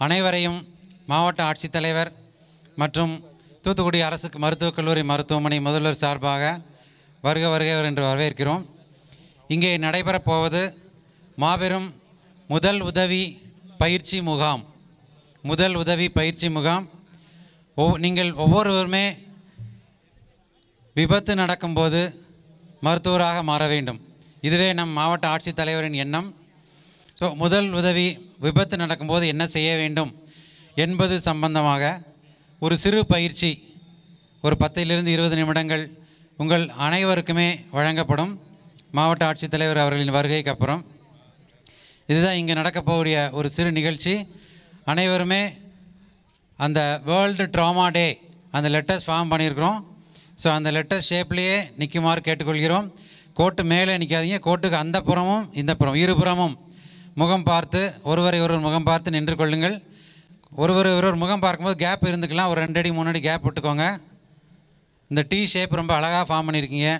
அனைவரையும் மாவட்ட ஆட்சித்தலைவர் மற்றும் தூத்துக்குடி அரசு மருத்துவக் கல்லூரி மருத்துவமனை முதல்வர் சார்பாக வருக வருக என்று வரவேற்கிறோம். இங்கே நடைபெறப் போவது மாபெரும் முதல் உதவி பயிற்சி முகாம். நீங்கள் ஒவ்வொருவருமே விபத்து நடக்கும்போது மருத்துவராக மாற வேண்டும். இதுவே நம் மாவட்ட ஆட்சித்தலைவரின் எண்ணம். ஸோ முதல் உதவி விபத்து நடக்கும்போது என்ன செய்ய வேண்டும் என்பது சம்பந்தமாக ஒரு சிறு பயிற்சி ஒரு 10 to 20 நிமிடங்கள் உங்கள் அனைவருக்குமே வழங்கப்படும் மாவட்ட ஆட்சித்தலைவர் அவர்களின் வருகைக்கு அப்புறம். இதுதான் இங்கே நடக்கப்போகிற ஒரு சிறு நிகழ்ச்சி. அனைவருமே அந்த வேர்ல்டு ட்ராமா டே அந்த லெட்டர்ஸ் ஃபார்ம் பண்ணியிருக்கிறோம். ஸோ அந்த லெட்டர் ஷேப்லேயே நிற்குமாறு கேட்டுக்கொள்கிறோம். கோட்டு மேலே நிற்காதீங்க, கோட்டுக்கு அந்த புறமும் இந்த புறம் இருபுறமும் முகம் பார்த்து ஒருவரை முகம் பார்த்து நின்று கொள்ளுங்கள். ஒருவர் முகம் பார்க்கும்போது கேப் இருந்துக்கலாம், ஒரு 2 அடி 3 அடி கேப் விட்டுக்கோங்க. இந்த டீ ஷேப் ரொம்ப அழகாக ஃபார்ம் பண்ணியிருக்கீங்க.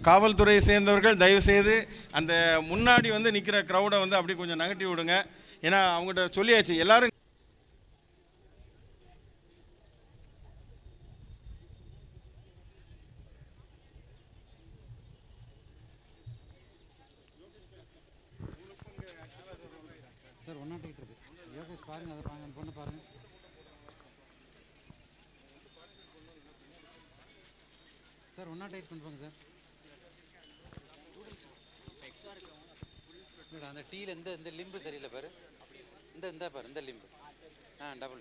காவல்துறையை சேர்ந்தவர்கள் தயவுசெய்து அந்த முன்னாடி நிற்கிற க்ரௌடை அப்படி கொஞ்சம் நகட்டி விடுங்க. ஏன்னா அவங்ககிட்ட சொல்லியாச்சு எல்லாரும். சார் ஒன்னாட்டிகிட்டு இருக்கு. யோகேஷ் பாருங்க, அதை பாருங்க, அந்த பொண்ணு பாருங்க. சார் ஒன்னாட்டிகிட்டு பண்ணுவாங்க சார். அந்த டீல இந்த லிம்பு சரியில்லை பாரு. இந்த பாரு, இந்த லிம்பு டபுள்.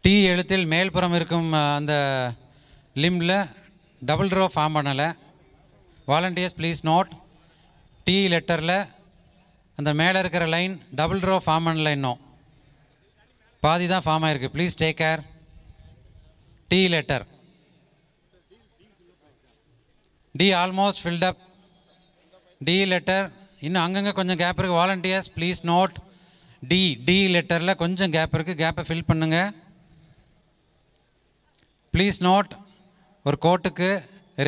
டீ எழுத்தில் மேல்புறம் இருக்கும் அந்த லிம்பில் டபுள் ரோ ஃபார்ம் பண்ணலை. Volunteers please note. டீ லெட்டரில் அந்த மேலே இருக்கிற லைன் டபுள் ரோ ஃபார்ம் பண்ணலை, இன்னும் பாதி தான் ஃபார்ம் ஆகிருக்கு. Please take care. T letter T almost filled up. T letter இன்னும் அங்கங்கே கொஞ்சம் கேப் இருக்குது. Volunteers please note. டி லெட்டரில் கொஞ்சம் கேப் இருக்குது, கேப்பை ஃபில் பண்ணுங்கள். Please note. ஒரு கோட்டுக்கு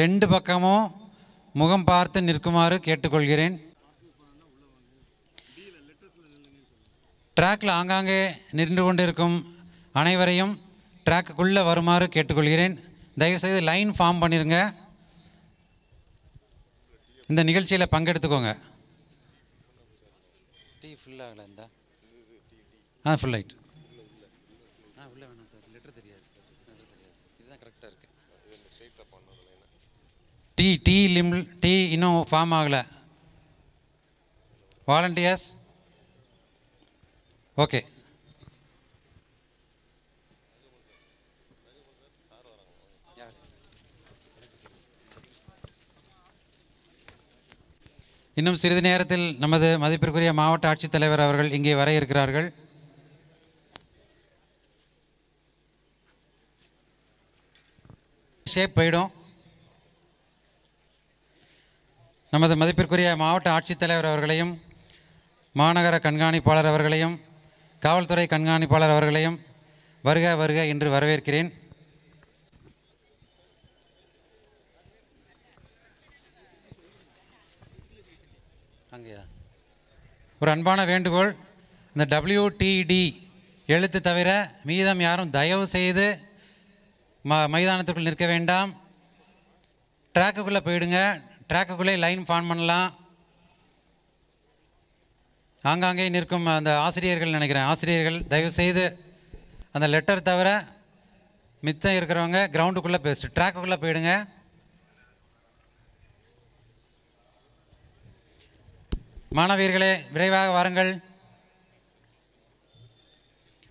2 பக்கமும் முகம் பார்த்து நிற்குமாறு கேட்டுக்கொள்கிறேன். ட்ராக்கில் ஆங்காங்கே நின்று கொண்டிருக்கும் அனைவரையும் ட்ராக்குக்குள்ளே வருமாறு கேட்டுக்கொள்கிறேன். தயவுசெய்து லைன் ஃபார்ம் பண்ணிடுங்க. இந்த நிகழ்ச்சியில் பங்கெடுத்துக்கோங்க. டீ ஃபுல் ஆகலை. இந்த ஃபுல் ஆகிட்டு உள்ளே வேணாம் சார், லெட்டர் தெரியாது. இதுதான் கரெக்டாக இருக்குது. டீ இன்னும் ஃபார்ம் ஆகலை. Volunteers okay. இன்னும் சிறிது நேரத்தில் நமது மதிப்பிற்குரிய மாவட்ட ஆட்சித்தலைவர் அவர்கள் இங்கே வர இருக்கிறார்கள். ஷேப் போயிடும். நமது மதிப்பிற்குரிய மாவட்ட ஆட்சித்தலைவர் அவர்களையும் மாநகர கண்காணிப்பாளர் அவர்களையும் காவல்துறை கண்காணிப்பாளர் அவர்களையும் வருக வருக என்று வரவேற்கிறேன். அங்கேயா ஒரு அன்பான வேண்டுகோள், இந்த WTD எழுத்து தவிர மீதம் யாரும் தயவு செய்து மைதானத்துக்குள் நிற்க வேண்டாம். ட்ராக்குக்குள்ளே போயிடுங்க. ட்ராக்குக்குள்ளே லைன் ஃபார்ம் பண்ணலாம். ஆங்காங்கே நிற்கும் அந்த ஆசிரியர்கள் நினைக்கிறேன், ஆசிரியர்கள் தயவுசெய்து அந்த லெட்டர் தவிர மிச்சம் இருக்கிறவங்க கிரவுண்டுக்குள்ளே பேசிட்டு ட்ராக்குக்குள்ளே போயிடுங்க. மாணவியர்களே விரைவாக வாருங்கள்.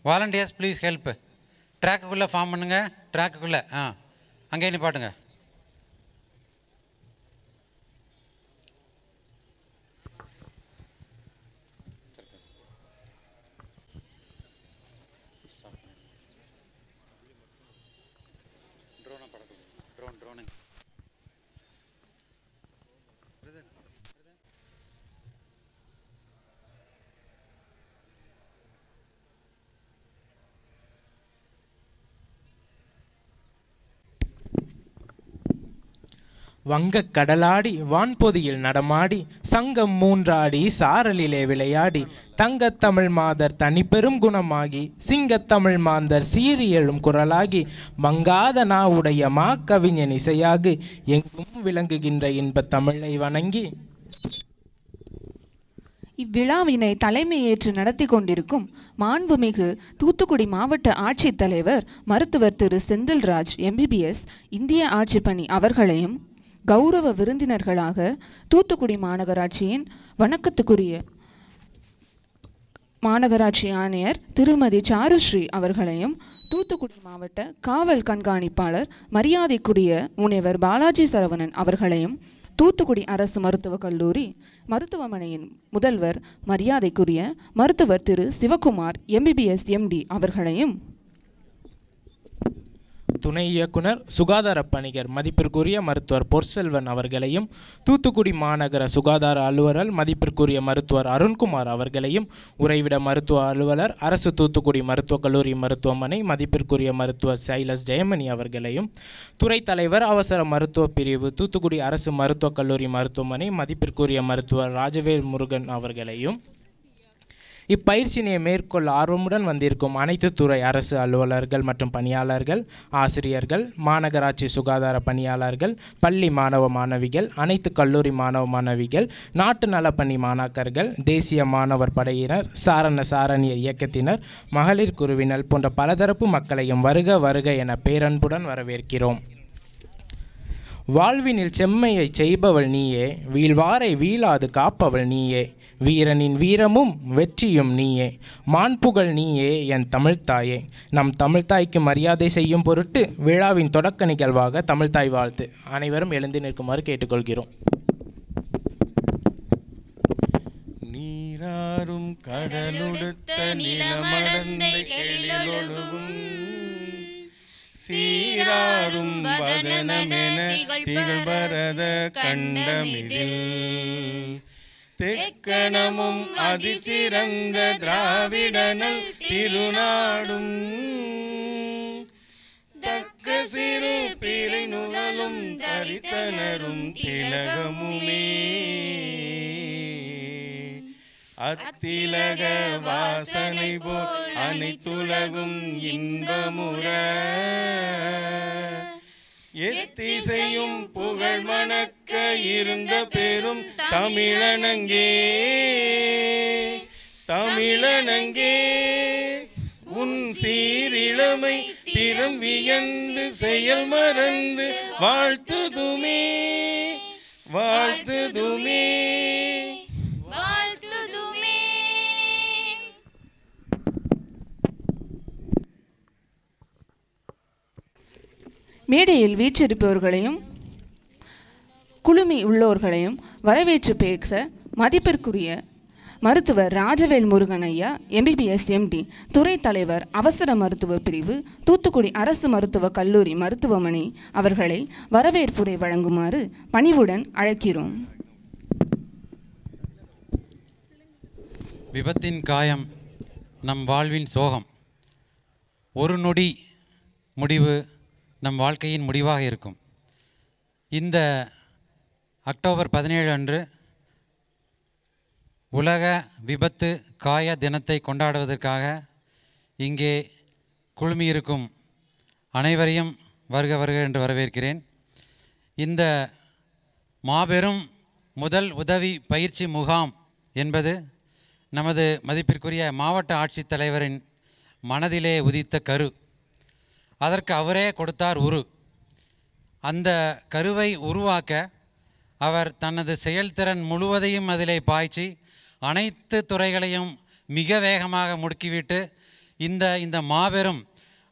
Volunteers please help. ட்ராக்குக்குள்ளே ஃபார்ம் பண்ணுங்கள். ட்ராக்குக்குள்ளே அங்கேயே நிப்பாட்டுங்க. ட்ரோனு வங்கக் கடலாடி வான்பொதியில் நடமாடி சங்கம் மூன்றாடி சாரலிலே விளையாடி தங்கத்தமிழ் மாதர் தனிப்பெரும் குணமாகி சிங்கத்தமிழ் மாந்தர் சீரியலும் குரலாகி மங்காத நாவுடைய மாக்கவிஞன் இசையாகி எங்கும் விளங்குகின்ற இன்பத் தமிழை வணங்கி இவ்விழாவினை தலைமையேற்று நடத்தி கொண்டிருக்கும் மாண்புமிகு தூத்துக்குடி மாவட்ட ஆட்சித்தலைவர் மருத்துவர் திரு செந்தில்ராஜ் MBBS இந்திய ஆட்சிப்பணி அவர்களையும் கௌரவ விருந்தினர்களாக தூத்துக்குடி மாநகராட்சியின் வணக்கத்துக்குரிய மாநகராட்சி ஆணையர் திருமதி சாருஸ்ரீ அவர்களையும் தூத்துக்குடி மாவட்ட காவல் கண்காணிப்பாளர் மரியாதைக்குரிய முனைவர் பாலாஜி சரவணன் அவர்களையும் தூத்துக்குடி அரசு மருத்துவக் கல்லூரி மருத்துவமனையின் முதல்வர் மரியாதைக்குரிய மருத்துவர் திரு சிவகுமார் MBBS MD அவர்களையும் துணை இயக்குனர் சுகாதார பணிகர் மதிப்பிற்குரிய மருத்துவர் பொற்செல்வன் அவர்களையும் தூத்துக்குடி மாநகர சுகாதார அலுவலர் மதிப்பிற்குரிய மருத்துவர் அருண்குமார் அவர்களையும் உறைவிட மருத்துவ அலுவலர் அரசு தூத்துக்குடி மருத்துவக் கல்லூரி மருத்துவமனை மதிப்பிற்குரிய மருத்துவர் சைலஸ் ஜெயமணி அவர்களையும் துறை தலைவர் அவசர மருத்துவ பிரிவு தூத்துக்குடி அரசு மருத்துவக் கல்லூரி மருத்துவமனை மதிப்பிற்குரிய மருத்துவர் ராஜவேல் முருகன் அவர்களையும் இப்பயிற்சியினை மேற்கொள்ள ஆர்வமுடன் வந்திருக்கும் அனைத்து துறை அரசு அலுவலர்கள் மற்றும் பணியாளர்கள், ஆசிரியர்கள், மாநகராட்சி சுகாதார பணியாளர்கள், பள்ளி மாணவ மாணவிகள், அனைத்து கல்லூரி மாணவ மாணவிகள், நாட்டு நலப்பணி மாணாக்கர்கள், தேசிய மாணவர் படையினர், சாரணியர் இயக்கத்தினர், மகளிர் குழுவினர் போன்ற பலதரப்பு மக்களையும் வருக வருக என பேரன்புடன் வரவேற்கிறோம். வாழ்வினில் செம்மையை செய்பவள் நீயே, வீழ்வாரை வீழாது காப்பவள் நீயே, வீரனின் வீரமும் வெற்றியும் நீயே, மாண்புகள் நீயே என் தமிழ்த்தாயே. நம் தமிழ்த்தாய்க்கு மரியாதை செய்யும் பொருட்டு விழாவின் தொடக்க நிகழ்வாக தமிழ்த்தாய் வாழ்த்து. அனைவரும் எழுந்து நிற்குமாறு கேட்டுக்கொள்கிறோம். நீராறும் கடலுடுத்த நிலமடந்தை எழிலொழுகும் சீராரும் வதனமென திகழ்பரத கண்டமிதில் தெக்கணமும் அதிசிறந்த திராவிடனல் திருநாடும் தக்க சிறு பிறை நுதலும் தரித்தனரும் திலகமுமே அத்திலக வாசனை போல் அனைத்துலகும் இன்பமுற எத்திசையும் புகழ் மணக்க இருந்த பெரும் தமிழனங்கே தமிழனங்கே உன் சீரிழமை திறம் வியந்து செயல் மறந்து வாழ்த்துதுமே வாழ்த்துதுமே. மேடையில் வீற்றிருப்பவர்களையும் குழுமி உள்ளோர்களையும் வரவேற்று பேச மதிப்பிற்குரிய மருத்துவர் ராஜவேல் முருகன் ஐயா MBBS MD துறை தலைவர் அவசர மருத்துவ பிரிவு தூத்துக்குடி அரசு மருத்துவக் கல்லூரி மருத்துவமனை அவர்களை வரவேற்புரை வழங்குமாறு பணிவுடன் அழைக்கிறோம். விபத்தின் காயம் நம் வாழ்வின் சோகம். ஒரு நொடி முடிவு நம் வாழ்க்கையின் முடிவாக இருக்கும். இந்த அக்டோபர் 17 அன்று உலக விபத்து காய தினத்தை கொண்டாடுவதற்காக இங்கே குழுமியிருக்கும் அனைவரையும் வருக வருக என்று வரவேற்கிறேன். இந்த மாபெரும் முதல் உதவி பயிற்சி முகாம் என்பது நமது மதிப்பிற்குரிய மாவட்ட ஆட்சித்தலைவரின் மனதிலே உதித்த கரு. அதற்கு அவரே கொடுத்தார் உரு. அந்த கருவை உருவாக்க அவர் தனது செயல்திறன் முழுவதையும் அதிலே பாய்ச்சி அனைத்து துறைகளையும் மிக வேகமாக முடுக்கிவிட்டு இந்த மாபெரும்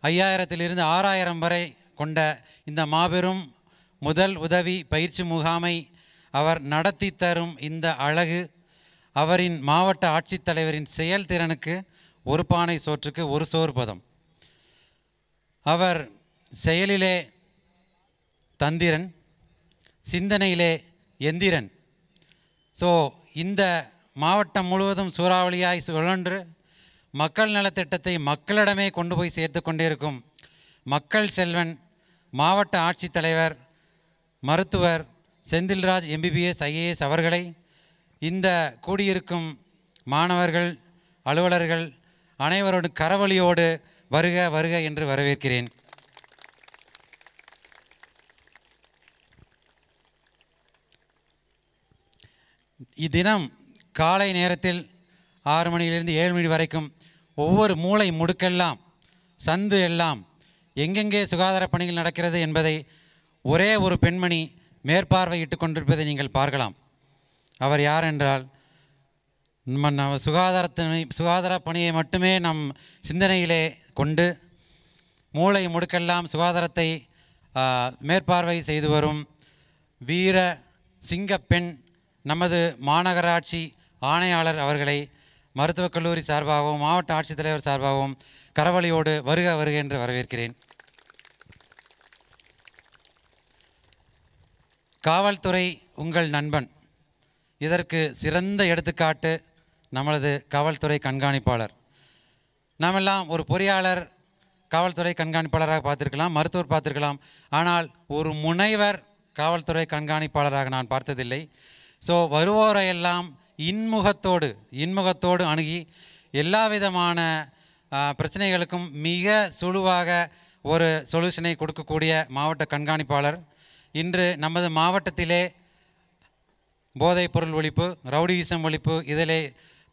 5000 6000 வரை கொண்ட இந்த மாபெரும் முதல் உதவி பயிற்சி முகாமை அவர் நடத்தி தரும் இந்த அழகு அவரின் மாவட்ட ஆட்சித்தலைவரின் செயல்திறனுக்கு ஒரு பானை சோற்றுக்கு ஒரு சோறு பதம். அவர் செயலிலே தந்திரன், சிந்தனையிலே எந்திரன். ஸோ இந்த மாவட்டம் முழுவதும் சூறாவளியாய் சுழன்று மக்கள் நலத்திட்டத்தை மக்களிடமே கொண்டு போய் சேர்த்து கொண்டிருக்கும் மக்கள் செல்வன் மாவட்ட ஆட்சித்தலைவர் மருத்துவர் செந்தில்ராஜ் எம்பிபிஎஸ் ஐஏஎஸ் அவர்களை இந்த கூடியிருக்கும் மாணவர்கள் அலுவலர்கள் அனைவரோடு கரவொலியோடு வருக வருக என்று வரவேற்கிறேன். இத்தினம் காலை நேரத்தில் 6 மணியிலிருந்து 7 மணி வரைக்கும் ஒவ்வொரு மூலை முடுக்கெல்லாம் சந்து எல்லாம் எங்கெங்கே சுகாதார பணிகள் நடக்கிறது என்பதை ஒரே ஒரு பெண்மணி மேற்பார்வையிட்டு கொண்டிருப்பதை நீங்கள் பார்க்கலாம். அவர் யார் என்றால் நம்ம சுகாதார பணியை மட்டுமே நம் சிந்தனையிலே கொண்டு மூளை முடுக்கெல்லாம் சுகாதாரத்தை மேற்பார்வை செய்து வரும் வீர சிங்கப்பெண் நமது மாநகராட்சி ஆணையாளர் அவர்களை மருத்துவக் கல்லூரி சார்பாகவும் மாவட்ட ஆட்சித்தலைவர் சார்பாகவும் கரவொலியோடு வருக வருக என்று வரவேற்கிறேன். காவல்துறை உங்கள் நண்பன். இதற்கு சிறந்த எடுத்துக்காட்டு நம்மளது காவல்துறை கண்காணிப்பாளர். நாமெல்லாம் ஒரு பொறியாளர் காவல்துறை கண்காணிப்பாளராக பார்த்துருக்கலாம், மருத்துவர் பார்த்துருக்கலாம். ஆனால் ஒரு முனைவர் காவல்துறை கண்காணிப்பாளராக நான் பார்த்ததில்லை. ஸோ வருவோரையெல்லாம் இன்முகத்தோடு அணுகி எல்லா விதமான பிரச்சனைகளுக்கும் மிக சுழுவாக ஒரு சொல்யூஷனை கொடுக்கக்கூடிய மாவட்ட கண்காணிப்பாளர். இன்று நமது மாவட்டத்திலே போதைப் பொருள் ஒழிப்பு, ரவுடியிசம் ஒழிப்பு இதிலே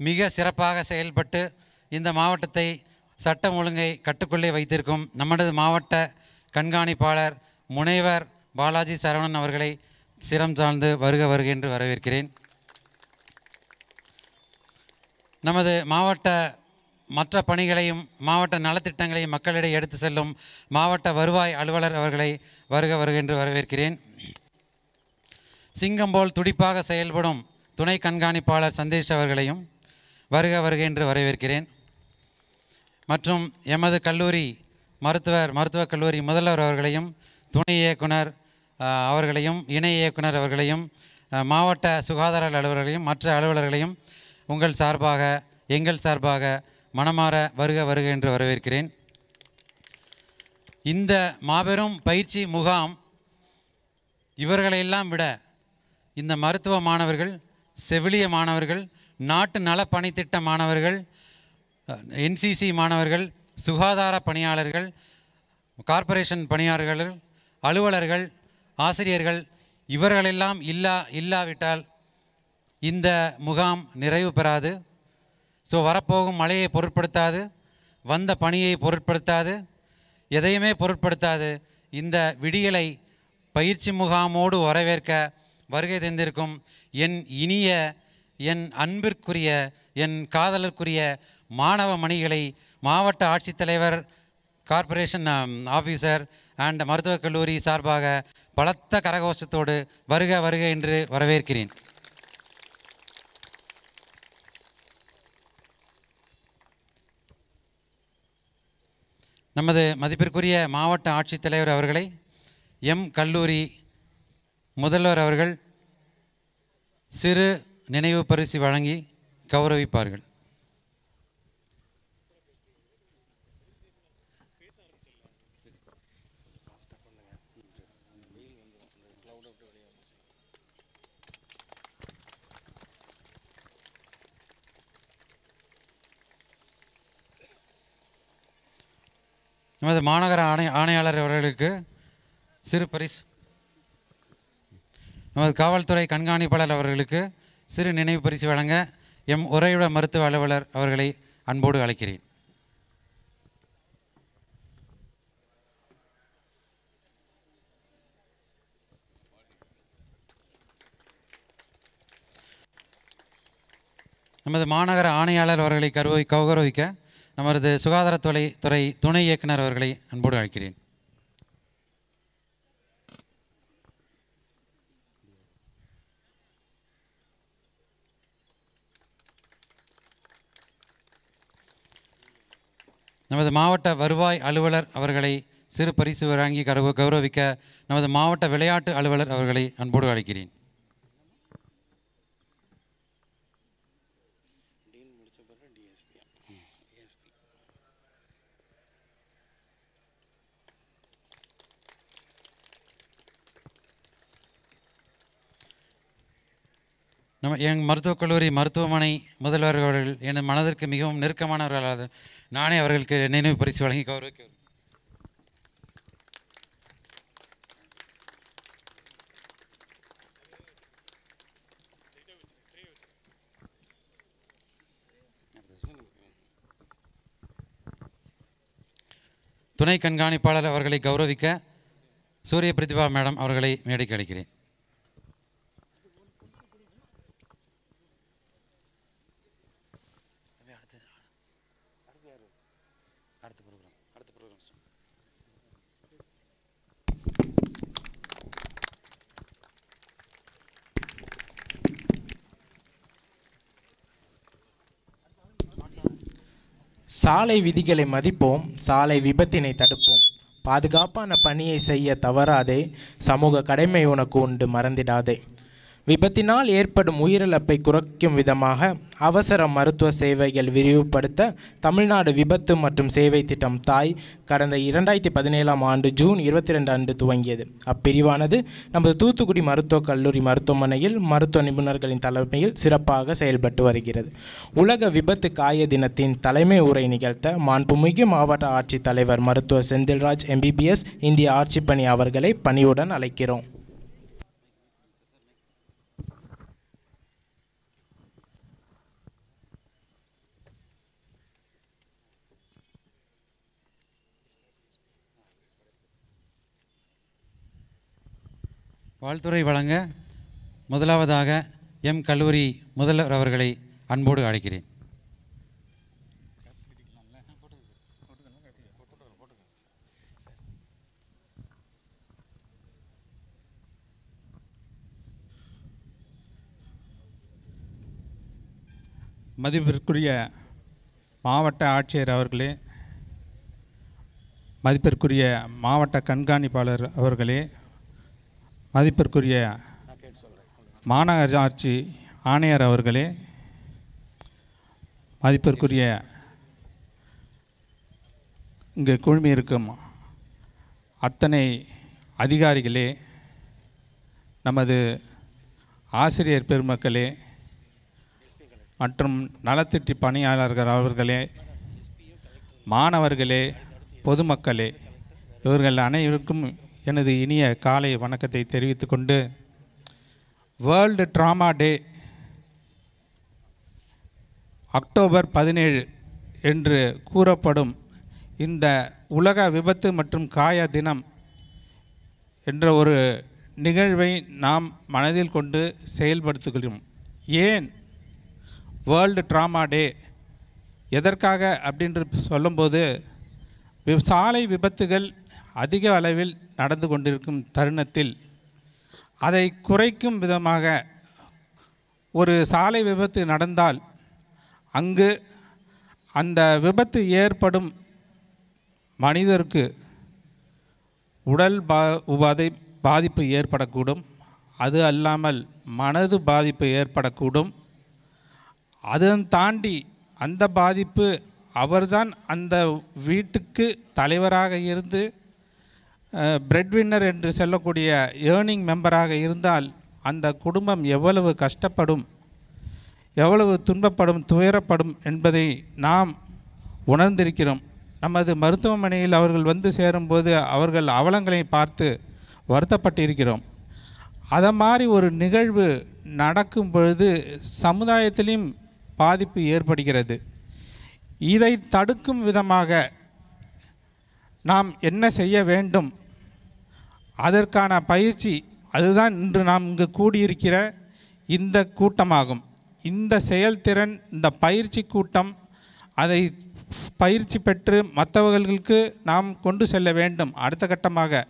மிக சிறப்பாக செயல்பட்டு இந்த மாவட்டத்தை சட்டம் ஒழுங்கை கட்டுக்குள்ளே வைத்திருக்கும் நமது மாவட்ட கண்காணிப்பாளர் முனைவர் பாலாஜி சரவணன் அவர்களை சிரம் சார்ந்து வருக வருக என்று வரவேற்கிறேன். நமது மாவட்ட மற்ற பணிகளையும் மாவட்ட நலத்திட்டங்களையும் மக்களிடையே எடுத்து செல்லும் மாவட்ட வருவாய் அலுவலர் அவர்களை வருக வருக என்று வரவேற்கிறேன். சிங்கம் போல் துடிப்பாக செயல்படும் துணை கண்காணிப்பாளர் சந்தேஷ் அவர்களையும் வருக வருக என்று வரவேற்கிறேன். மற்றும் எமது கல்லூரி மருத்துவக் கல்லூரி முதல்வர் அவர்களையும் துணை இயக்குனர் அவர்களையும் இணை இயக்குனர் அவர்களையும் மாவட்ட சுகாதார அலுவலர்களையும் மற்ற அலுவலர்களையும் உங்கள் சார்பாக எங்கள் சார்பாக மனமாற வருக வருக என்று வரவேற்கிறேன். இந்த மாபெரும் பயிற்சி முகாம் இவர்களையெல்லாம் விட இந்த மருத்துவ மாணவர்கள், செவிலிய மாணவர்கள், நாட்டு நல பணித்திட்ட மாணவர்கள், என்சிசி மாணவர்கள், சுகாதார பணியாளர்கள், கார்ப்பரேஷன் பணியாளர்கள், அலுவலர்கள், ஆசிரியர்கள் இவர்களெல்லாம் இல்லாவிட்டால் இந்த முகாம் நிறைவு பெறாது. ஸோ வரப்போகும் மழையை பொருட்படுத்தாது, வந்த பணியை பொருட்படுத்தாது, எதையுமே பொருட்படுத்தாது. இந்த விடியலை பயிற்சி முகாமோடு வரவேற்க வருகை தந்திருக்கும் என் இனிய, என் அன்பிற்குரிய, என் காதலருக்குரிய மாணவ மணிகளை மாவட்ட ஆட்சித்தலைவர், கார்ப்பரேஷன் ஆஃபீஸர் அண்ட் மருத்துவக் கல்லூரி சார்பாக பலத்த கரகோஷத்தோடு வருக வருக என்று வரவேற்கிறேன். நமது மதிப்பிற்குரிய மாவட்ட ஆட்சித்தலைவர் அவர்களை கல்லூரி முதல்வர் அவர்கள் சிறு நினைவு பரிசு வழங்கி கௌரவிப்பார்கள். நமது மாநகர ஆணையாளர் அவர்களுக்கு சிறு பரிசு, நமது காவல்துறை கண்காணிப்பாளர் அவர்களுக்கு சிறு நினைவு பரிசு வழங்க உறைவிட மருத்துவ அலுவலர் அவர்களை அன்போடு அழைக்கிறேன். நமது மாநகர ஆணையாளர் அவர்களை கௌரவிக்க நமது சுகாதாரத்துறை துணை இயக்குனர் அவர்களை அன்போடு அழைக்கிறேன். நமது மாவட்ட வருவாய் அலுவலர் அவர்களை சிறு பரிசு வழங்கி கௌரவிக்க நமது மாவட்ட விளையாட்டு அலுவலர் அவர்களை அன்போடு அழைக்கிறேன். எங்கள் மருத்துவக் கல்லூரி மருத்துவமனை முதல்வர்கள் எனது மனதிற்கு மிகவும் நெருக்கமானவர்களாக நானே அவர்களுக்கு நினைவு பரிசு வழங்கி கௌரவிக்க துணை கண்காணிப்பாளர் அவர்களை கௌரவிக்க சூரிய பிரதிபா மேடம் அவர்களை மேடைக்கு அழைக்கிறேன். சாலை விதிகளை மதிப்போம், சாலை விபத்தினை தடுப்போம். பாதுகாப்பான பணியை செய்ய தவறாதே, சமூக கடமை உனக்கு உண்டு மறந்திடாதே. விபத்தினால் ஏற்படும் உயிரிழப்பை குறைக்கும் விதமாக அவசர மருத்துவ சேவைகள் விரிவுபடுத்த தமிழ்நாடு விபத்து மற்றும் சேவை திட்டம் தாய் கடந்த 2017 ஆண்டு ஜூன் 22 அன்று துவங்கியது. அப்பிரிவானது நமது தூத்துக்குடி மருத்துவக் கல்லூரி மருத்துவமனையில் மருத்துவ நிபுணர்களின் தலைமையில் சிறப்பாக செயல்பட்டு வருகிறது. உலக விபத்து காய தினத்தின் தலைமை உரை நிகழ்த்த மாண்புமிகு மாவட்ட ஆட்சித்தலைவர் மருத்துவர் செந்தில்ராஜ் MBBS இந்திய ஆட்சிப்பணி அவர்களை பணியுடன் அழைக்கிறோம். வாழ்த்துறை வழங்க முதலாவதாக கல்லூரி முதல்வர் அவர்களை அன்போடு அழைக்கிறேன். மதிப்பிற்குரிய மாவட்ட ஆட்சியர் அவர்களே, மதிப்பிற்குரிய மாவட்ட கண்காணிப்பாளர் அவர்களே, மதிப்பிற்குரிய மாநகராட்சி ஆணையர் அவர்களே, மதிப்பிற்குரிய இங்கு குழுமியிருக்கும் அத்தனை அதிகாரிகளே, நமது ஆசிரியர் பெருமக்களே மற்றும் நலத்திட்ட பணியாளர்கள் அவர்களே, மாணவர்களே, பொதுமக்களே, இவர்கள் அனைவருக்கும் எனது இனிய காலை வணக்கத்தை தெரிவித்து கொண்டு, வேர்ல்டு ட்ராமா டே அக்டோபர் 17 என்று கூறப்படும் இந்த உலக விபத்து மற்றும் காய தினம் என்ற ஒரு நிகழ்வை நாம் மனதில் கொண்டு செயல்படுத்துகிறோம். ஏன் வேர்ல்டு ட்ராமா டே எதற்காக அப்படின்று சொல்லும்போது, சாலை விபத்துகள் அதிக அளவில் நடந்து கொண்டிருக்கும் தருணத்தில் அதை குறைக்கும் விதமாக ஒரு சாலை விபத்து நடந்தால் அங்கு அந்த விபத்து ஏற்படும் மனிதருக்கு உடல் பாதிப்பு ஏற்படக்கூடும். அது அல்லாமல் மனது பாதிப்பு ஏற்படக்கூடும். அதன் தாண்டி அந்த பாதிப்பு அவர்தான் அந்த வீட்டுக்கு தலைவராக இருந்து பிரெட் வின்னர் என்று சொல்லக்கூடிய ஏர்னிங் மெம்பராக இருந்தால் அந்த குடும்பம் எவ்வளவு கஷ்டப்படும், எவ்வளவு துன்பப்படும், துயரப்படும் என்பதை நாம் உணர்ந்திருக்கிறோம். நமது மருத்துவமனையில் அவர்கள் வந்து சேரும்போது அவர்கள் அவலங்களை பார்த்து வருத்தப்பட்டிருக்கிறோம். அதை மாதிரி ஒரு நிகழ்வு நடக்கும் பொழுது சமுதாயத்திலும் பாதிப்பு ஏற்படுகிறது. இதை தடுக்கும் விதமாக நாம் என்ன செய்ய வேண்டும், அதற்கான பயிற்சி, அதுதான் இன்று நாம் இங்கு கூடியிருக்கிற இந்த கூட்டமாகும். இந்த செயல்திறன், இந்த பயிற்சி கூட்டம், அதை பயிற்சி பெற்று மற்றவர்களுக்கு நாம் கொண்டு செல்ல வேண்டும் அடுத்த கட்டமாக.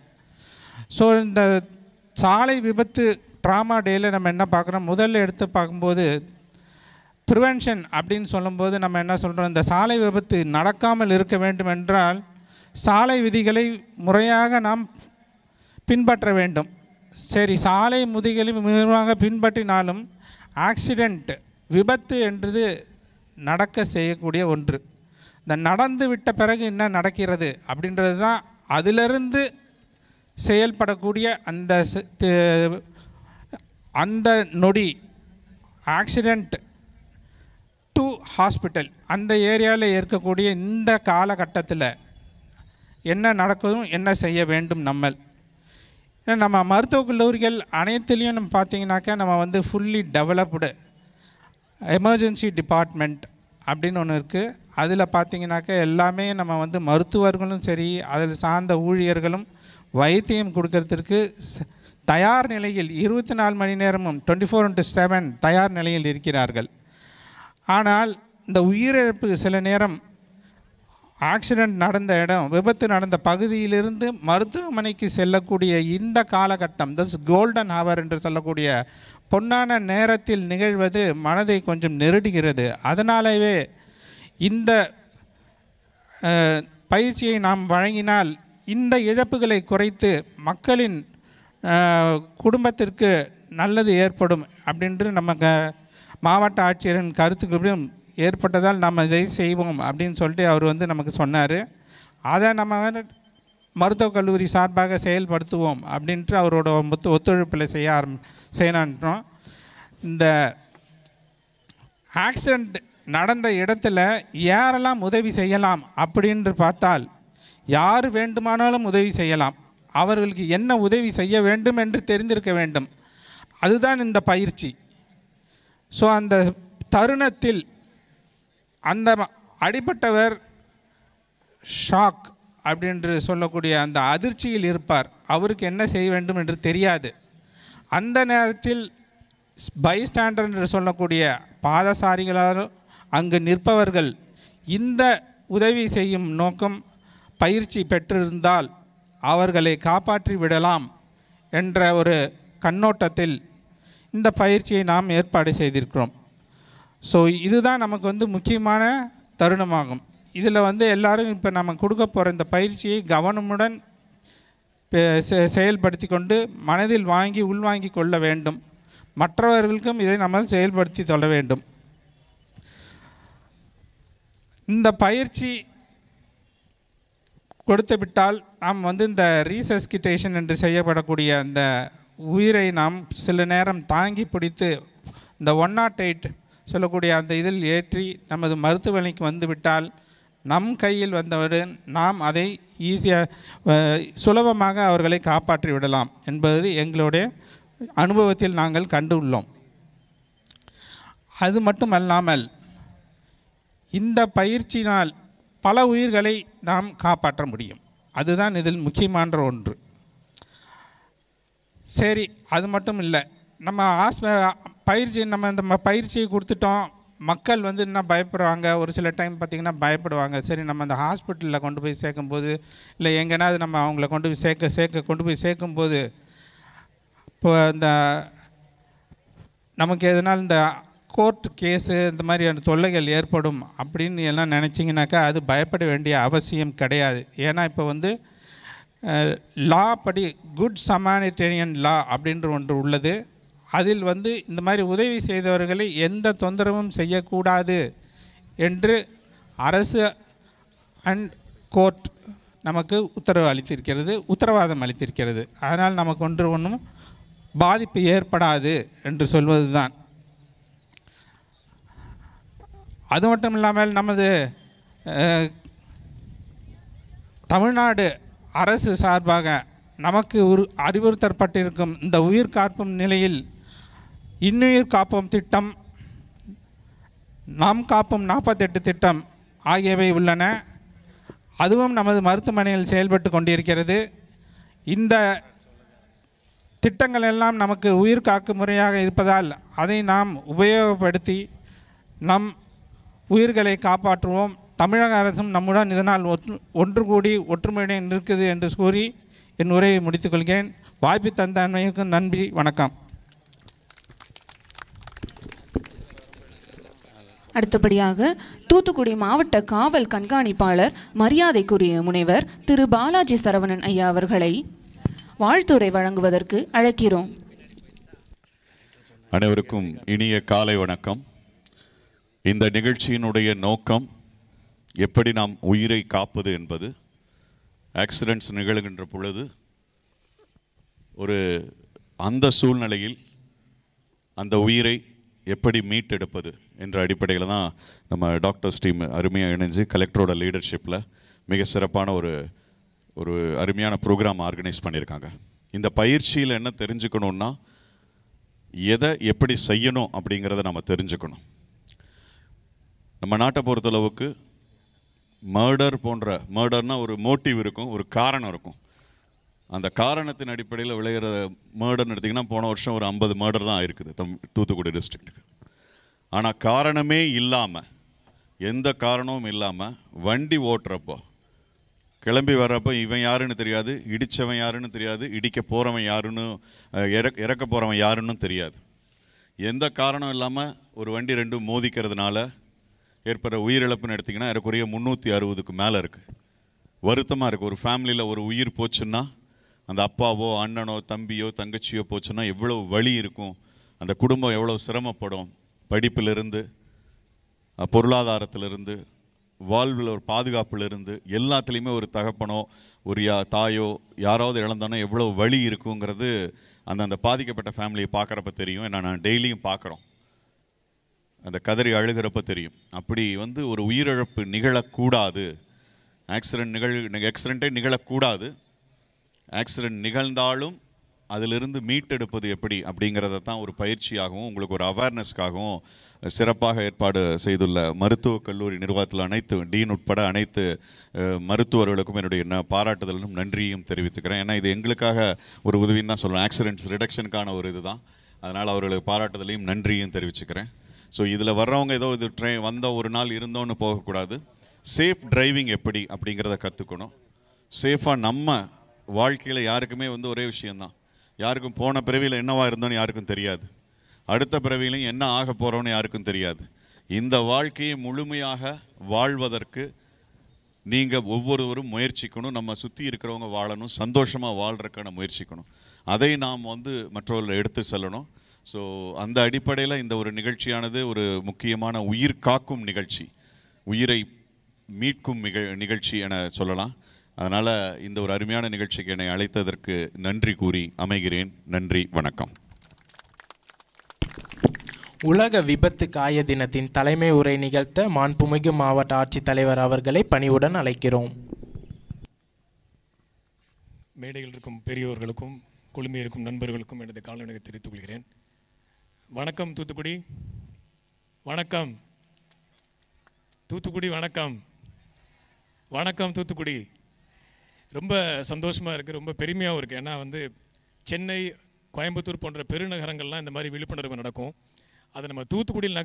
ஸோ இந்த சாலை விபத்து ட்ராமா டேயில் நம்ம என்ன பார்க்குறோம், முதல்ல எடுத்து பார்க்கும்போது ப்ரிவென்ஷன் அப்படின்னு சொல்லும்போது நம்ம என்ன சொல்கிறோம், இந்த சாலை விபத்து நடக்காமல் இருக்க வேண்டும் என்றால் சாலை விதிகளை முறையாக நாம் பின்பற்ற வேண்டும். சரி, சாலை விதிகளை முறையாக பின்பற்றினாலும் ஆக்சிடெண்ட், விபத்து என்றது நடக்க செய்யக்கூடிய ஒன்று. இந்த நடந்து விட்ட பிறகு என்ன நடக்கிறது அப்படின்றது தான் அதிலிருந்து செயல்படக்கூடிய அந்த நொடி, ஆக்சிடெண்ட் டு ஹாஸ்பிட்டல் அந்த ஏரியாவில் இருக்கக்கூடிய இந்த காலகட்டத்தில் என்ன நடக்கும், என்ன செய்ய வேண்டும் நம்மள். ஏன்னா நம்ம மருத்துவக் கல்லூரிகள் அனைத்துலேயும் நம்ம பார்த்திங்கனாக்கா நம்ம வந்து ஃபுல்லி டெவலப்டு எமர்ஜென்சி டிபார்ட்மெண்ட் அப்படின்னு ஒன்று இருக்குது. அதில் பார்த்திங்கனாக்கா எல்லாமே நம்ம வந்து மருத்துவர்களும் சரி அதில் சார்ந்த ஊழியர்களும் வைத்தியம் கொடுக்கறதுக்கு தயார் நிலையில் 24 மணி நேரமும் 24/7 தயார் நிலையில் இருக்கிறார்கள். ஆனால் இந்த உயிரிழப்பு சில நேரம் ஆக்சிடெண்ட் நடந்த இடம், விபத்து நடந்த பகுதியிலிருந்து மருத்துவமனைக்கு செல்லக்கூடிய இந்த காலகட்டம், தஸ் கோல்டன் ஹவர் என்று சொல்லக்கூடிய பொன்னான நேரத்தில் நிகழ்வது மனதை கொஞ்சம் நெருடுகிறது. அதனாலவே இந்த பயிற்சியை நாம் வழங்கினால் இந்த இழப்புகளை குறைத்து மக்களின் குடும்பத்திற்கு நல்லது ஏற்படும் அப்படின்று நம்ம மாவட்ட ஆட்சியரின் கருத்துக்களும் ஏற்பட்டதால் நம்ம இதை செய்வோம் அப்படின்னு சொல்லிட்டு அவர் வந்து நமக்கு சொன்னார். அதை நம்ம மருத்துவக் கல்லூரி சார்பாக செயல்படுத்துவோம் அப்படின்ட்டு அவரோட ஒத்துழைப்பில் செய்யலான்றோம். இந்த ஆக்சிடெண்ட் நடந்த இடத்துல யாரெல்லாம் உதவி செய்யலாம் அப்படின்று பார்த்தால் யார் வேண்டுமானாலும் உதவி செய்யலாம். அவர்களுக்கு என்ன உதவி செய்ய வேண்டும் என்று தெரிந்திருக்க வேண்டும். அதுதான் இந்த பயிற்சி. ஸோ அந்த தருணத்தில் அந்த அடிபட்டவர் ஷாக் அப்படின்று சொல்லக்கூடிய அந்த அதிர்ச்சியில் இருப்பார். அவருக்கு என்ன செய்ய வேண்டும் என்று தெரியாது. அந்த நேரத்தில் பைஸ்டாண்டர் என்று சொல்லக்கூடிய பாதசாரிகளால் அங்கு நிற்பவர்கள் இந்த உதவி செய்யும் நோக்கம் பயிற்சி பெற்றிருந்தால் அவர்களை காப்பாற்றி விடலாம் என்ற ஒரு கண்ணோட்டத்தில் இந்த பயிற்சியை நாம் ஏற்பாடு செய்திருக்கிறோம். ஸோ இதுதான் நமக்கு வந்து முக்கியமான தருணமாகும். இதில் வந்து எல்லோரும் இப்போ நம்ம கொடுக்க போகிற இந்த பயிற்சியை கவனமுடன் செயல்படுத்தி கொண்டு மனதில் வாங்கி உள்வாங்கி கொள்ள வேண்டும். மற்றவர்களுக்கும் இதை நம்ம செயல்படுத்தி சொல்ல வேண்டும். இந்த பயிற்சி கொடுத்து விட்டால் நாம் வந்து இந்த ரீசஸ்கிட்டேஷன் என்று செய்யப்படக்கூடிய அந்த உயிரை நாம் சில நேரம் தாங்கி பிடித்து இந்த 108 சொல்லக்கூடிய அந்த இதில் ஏற்றி நமது மருத்துவமனைக்கு வந்துவிட்டால் நம் கையில் வந்தவுடன் நாம் அதை ஈஸியாக சுலபமாக அவர்களை காப்பாற்றி விடலாம் என்பது எங்களுடைய அனுபவத்தில் நாங்கள் கண்டுள்ளோம். அது மட்டுமல்லாமல் இந்த பயிற்சியினால் பல உயிர்களை நாம் காப்பாற்ற முடியும். அதுதான் இதில் முக்கியமான ஒன்று. சரி, அது மட்டும் இல்லை, நம்ம இந்த பயிற்சியை கொடுத்துட்டோம். மக்கள் வந்து என்ன பயப்படுவாங்க, ஒரு சில டைம் பார்த்திங்கன்னா பயப்படுவாங்க. சரி, நம்ம அந்த ஹாஸ்பிட்டலில் கொண்டு போய் சேர்க்கும்போது இல்லை எங்கேனாவது நம்ம அவங்கள கொண்டு போய் சேர்க்கும்போது இப்போ இந்த நமக்கு எதனால் இந்த கோர்ட் கேஸு இந்த மாதிரியான தொல்லைகள் ஏற்படும் அப்படின்னு எல்லாம் நினச்சிங்கனாக்கா அது பயப்பட வேண்டிய அவசியம் கிடையாது. ஏன்னா இப்போ வந்து லா படி குட் சமானிட்டேரியன் லா அப்படின்ற ஒன்று உள்ளது. அதில் வந்து இந்த மாதிரி உதவி செய்தவர்களை எந்த தொந்தரவும் செய்யக்கூடாது என்று அரசு அண்ட் கோர்ட் நமக்கு உத்தரவாதம் அளித்திருக்கிறது. அதனால் நமக்கு ஒன்றும் பாதிப்பு ஏற்படாது என்று சொல்வது தான். அது மட்டும் இல்லாமல் நமது தமிழ்நாடு அரசு சார்பாக நமக்கு அறிவுறுத்தப்பட்டிருக்கும் இந்த உயிர் காக்கும் நிலையில் இன்னுயிர் காப்போம் திட்டம், நாம் காப்போம் 48 திட்டம் ஆகியவை உள்ளன. அதுவும் நமது மருத்துவமனையில் செயல்பட்டு கொண்டிருக்கிறது. இந்த திட்டங்கள் எல்லாம் நமக்கு உயிர் காக்கும் முறையாக இருப்பதால் அதை நாம் உபயோகப்படுத்தி நம் உயிர்களை காப்பாற்றுவோம். தமிழக அரசும் நம்முடன் இதனால் ஒன்று கூடி ஒற்றுமையுடன் இருக்குது என்று கூறி என் உரையை முடித்துக்கொள்கிறேன். வாய்ப்பு தந்த அனைவருக்கும் நன்றி, வணக்கம். அடுத்தபடியாக தூத்துக்குடி மாவட்ட காவல் கண்காணிப்பாளர் மரியாதைக்குரிய முனைவர் திரு பாலாஜி சரவணன் ஐயா அவர்களை வாழ்த்துரை வழங்குவதற்கு அழைக்கிறோம். அனைவருக்கும் இனிய காலை வணக்கம். இந்த நிகழ்ச்சியினுடைய நோக்கம் எப்படி நாம் உயிரை காப்பது என்பது. ஆக்சிடென்ட்ஸ் நிகழ்கின்ற பொழுது அந்த சூழ்நிலையில் அந்த உயிரை எப்படி மீட்டெடுப்பது என்ற அடிப்படையில் தான் நம்ம டாக்டர்ஸ் டீம் அருமையாக இணைஞ்சு கலெக்டரோட லீடர்ஷிப்பில் மிக சிறப்பான ஒரு அருமையான ப்ரோக்ராம் ஆர்கனைஸ் பண்ணியிருக்காங்க. இந்த பயிற்சியில் என்ன தெரிஞ்சுக்கணுன்னா, எதை எப்படி செய்யணும் அப்படிங்கிறத நம்ம தெரிஞ்சுக்கணும். நம்ம நாட்டை பொறுத்தளவுக்கு மர்டர்னால் ஒரு மோட்டிவ் இருக்கும், ஒரு காரணம் இருக்கும். அந்த காரணத்தின் அடிப்படையில் விளையிற மர்டர்னு எடுத்திங்கன்னா போன வருஷம் ஒரு 50 மர்டர் தான் ஆயிருக்குது தூத்துக்குடி டிஸ்ட்ரிக்ட்டுக்கு. ஆனால் காரணமே இல்லாமல், எந்த காரணமும் இல்லாமல் வண்டி ஓட்டுறப்போ, கிளம்பி வர்றப்போ இவன் யாருன்னு தெரியாது, இடித்தவன் யாருன்னு தெரியாது, இடிக்க போகிறவன் யாருன்னு, இறக்க போகிறவன் யாருன்னு தெரியாது. எந்த காரணம் இல்லாமல் ஒரு வண்டி ரெண்டும் மோதிக்கிறதுனால ஏற்படுற உயிரிழப்புன்னு எடுத்திங்கன்னா ஏறக்குறைய 360க்கு மேலே இருக்குது. வருத்தமாக இருக்குது. ஒரு ஃபேமிலியில் ஒரு உயிர் போச்சுன்னா, அந்த அப்பாவோ அண்ணனோ தம்பியோ தங்கச்சியோ போச்சுன்னா எவ்வளோ வலி இருக்கும், அந்த குடும்பம் எவ்வளோ சிரமப்படும். படிப்பிலிருந்து, பொருளாதாரத்திலிருந்து, வாழ்வில் ஒரு பாதுகாப்பிலிருந்து, எல்லாத்துலேயுமே ஒரு தகப்பனோ ஒரு தாயோ யாராவது இழந்தானோ எவ்வளோ வலி இருக்குங்கிறது அந்த பாதிக்கப்பட்ட ஃபேமிலியை பார்க்குறப்ப தெரியும். ஏன்னா நான் டெய்லியும் பார்க்குறோம், அந்த கதறி அழுகிறப்ப தெரியும். அப்படி ஒரு உயிரிழப்பு நிகழக்கூடாது, ஆக்சிடெண்ட்டே நிகழக்கூடாது. ஆக்சிடெண்ட் நிகழ்ந்தாலும் அதிலிருந்து மீட்டெடுப்பது எப்படி அப்படிங்கிறத தான் ஒரு பயிற்சியாகவும் உங்களுக்கு ஒரு அவேர்னஸ்க்காகவும் சிறப்பாக ஏற்பாடு செய்துள்ள மருத்துவக் கல்லூரி நிர்வாகத்தில் அனைத்து டீன் உட்பட அனைத்து மருத்துவர்களுக்கும் என்னுடைய பாராட்டுதலும் நன்றியும் தெரிவித்துக்கிறேன். ஏன்னா இது எங்களுக்காக ஒரு உதவின்னு தான் சொல்லுவேன். ஆக்சிடென்ட்ஸ் ரிடக்ஷனுக்கான ஒரு இது தான். அதனால் அவர்களுக்கு பாராட்டுதலையும் நன்றியும் தெரிவிச்சுக்கிறேன். ஸோ இதில் வர்றவங்க ஏதோ இது வந்த ஒரு நாள் இருந்தோன்னு போகக்கூடாது. சேஃப் டிரைவிங் எப்படி அப்படிங்கிறத கற்றுக்கணும். சேஃபாக நம்ம வாழ்க்கையில் யாருக்குமே ஒரே விஷயந்தான், யாருக்கும் போன பிறவியில் என்னவா இருந்தோன்னு யாருக்கும் தெரியாது, அடுத்த பிறவியிலையும் என்ன ஆக போகிறோன்னு யாருக்கும் தெரியாது. இந்த வாழ்க்கையை முழுமையாக வாழ்வதற்கு நீங்கள் ஒவ்வொருவரும் முயற்சிக்கணும். நம்ம சுற்றி இருக்கிறவங்க வாழணும், சந்தோஷமாக வாழ்கிறதுக்கான முயற்சிக்கணும். அதை நாம் மற்றவர்களை எடுத்து செல்லணும். ஸோ அந்த அடிப்படையில் இந்த ஒரு நிகழ்ச்சியானது ஒரு முக்கியமான உயிர் காக்கும் நிகழ்ச்சி, உயிரை மீட்கும் நிகழ்ச்சி என சொல்லலாம். அதனால் இந்த ஒரு அருமையான நிகழ்ச்சிக்கு என்னை அழைத்ததற்கு நன்றி கூறி அமைகிறேன். நன்றி, வணக்கம். உலக விபத்து காய தினத்தின் தலைமை உரை நிகழ்த்த மாண்புமிகு மாவட்ட ஆட்சித்தலைவர் அவர்களை பணிவுடன் அழைக்கிறோம். மேடையில் இருக்கும் பெரியோர்களுக்கும் குழுமி இருக்கும் நண்பர்களுக்கும் எனது காலநிலை தெரிவித்துக் கொள்கிறேன். வணக்கம் தூத்துக்குடி, வணக்கம் தூத்துக்குடி, வணக்கம் வணக்கம் தூத்துக்குடி. ரொம்ப சந்தோஷமாக இருக்குது, ரொம்ப பெருமையாகவும் இருக்குது. ஏன்னா சென்னை, கோயம்புத்தூர் போன்ற பெருநகரங்கள்லாம் இந்த மாதிரி விழிப்புணர்வு நடக்கும். அதை நம்ம தூத்துக்குடியில்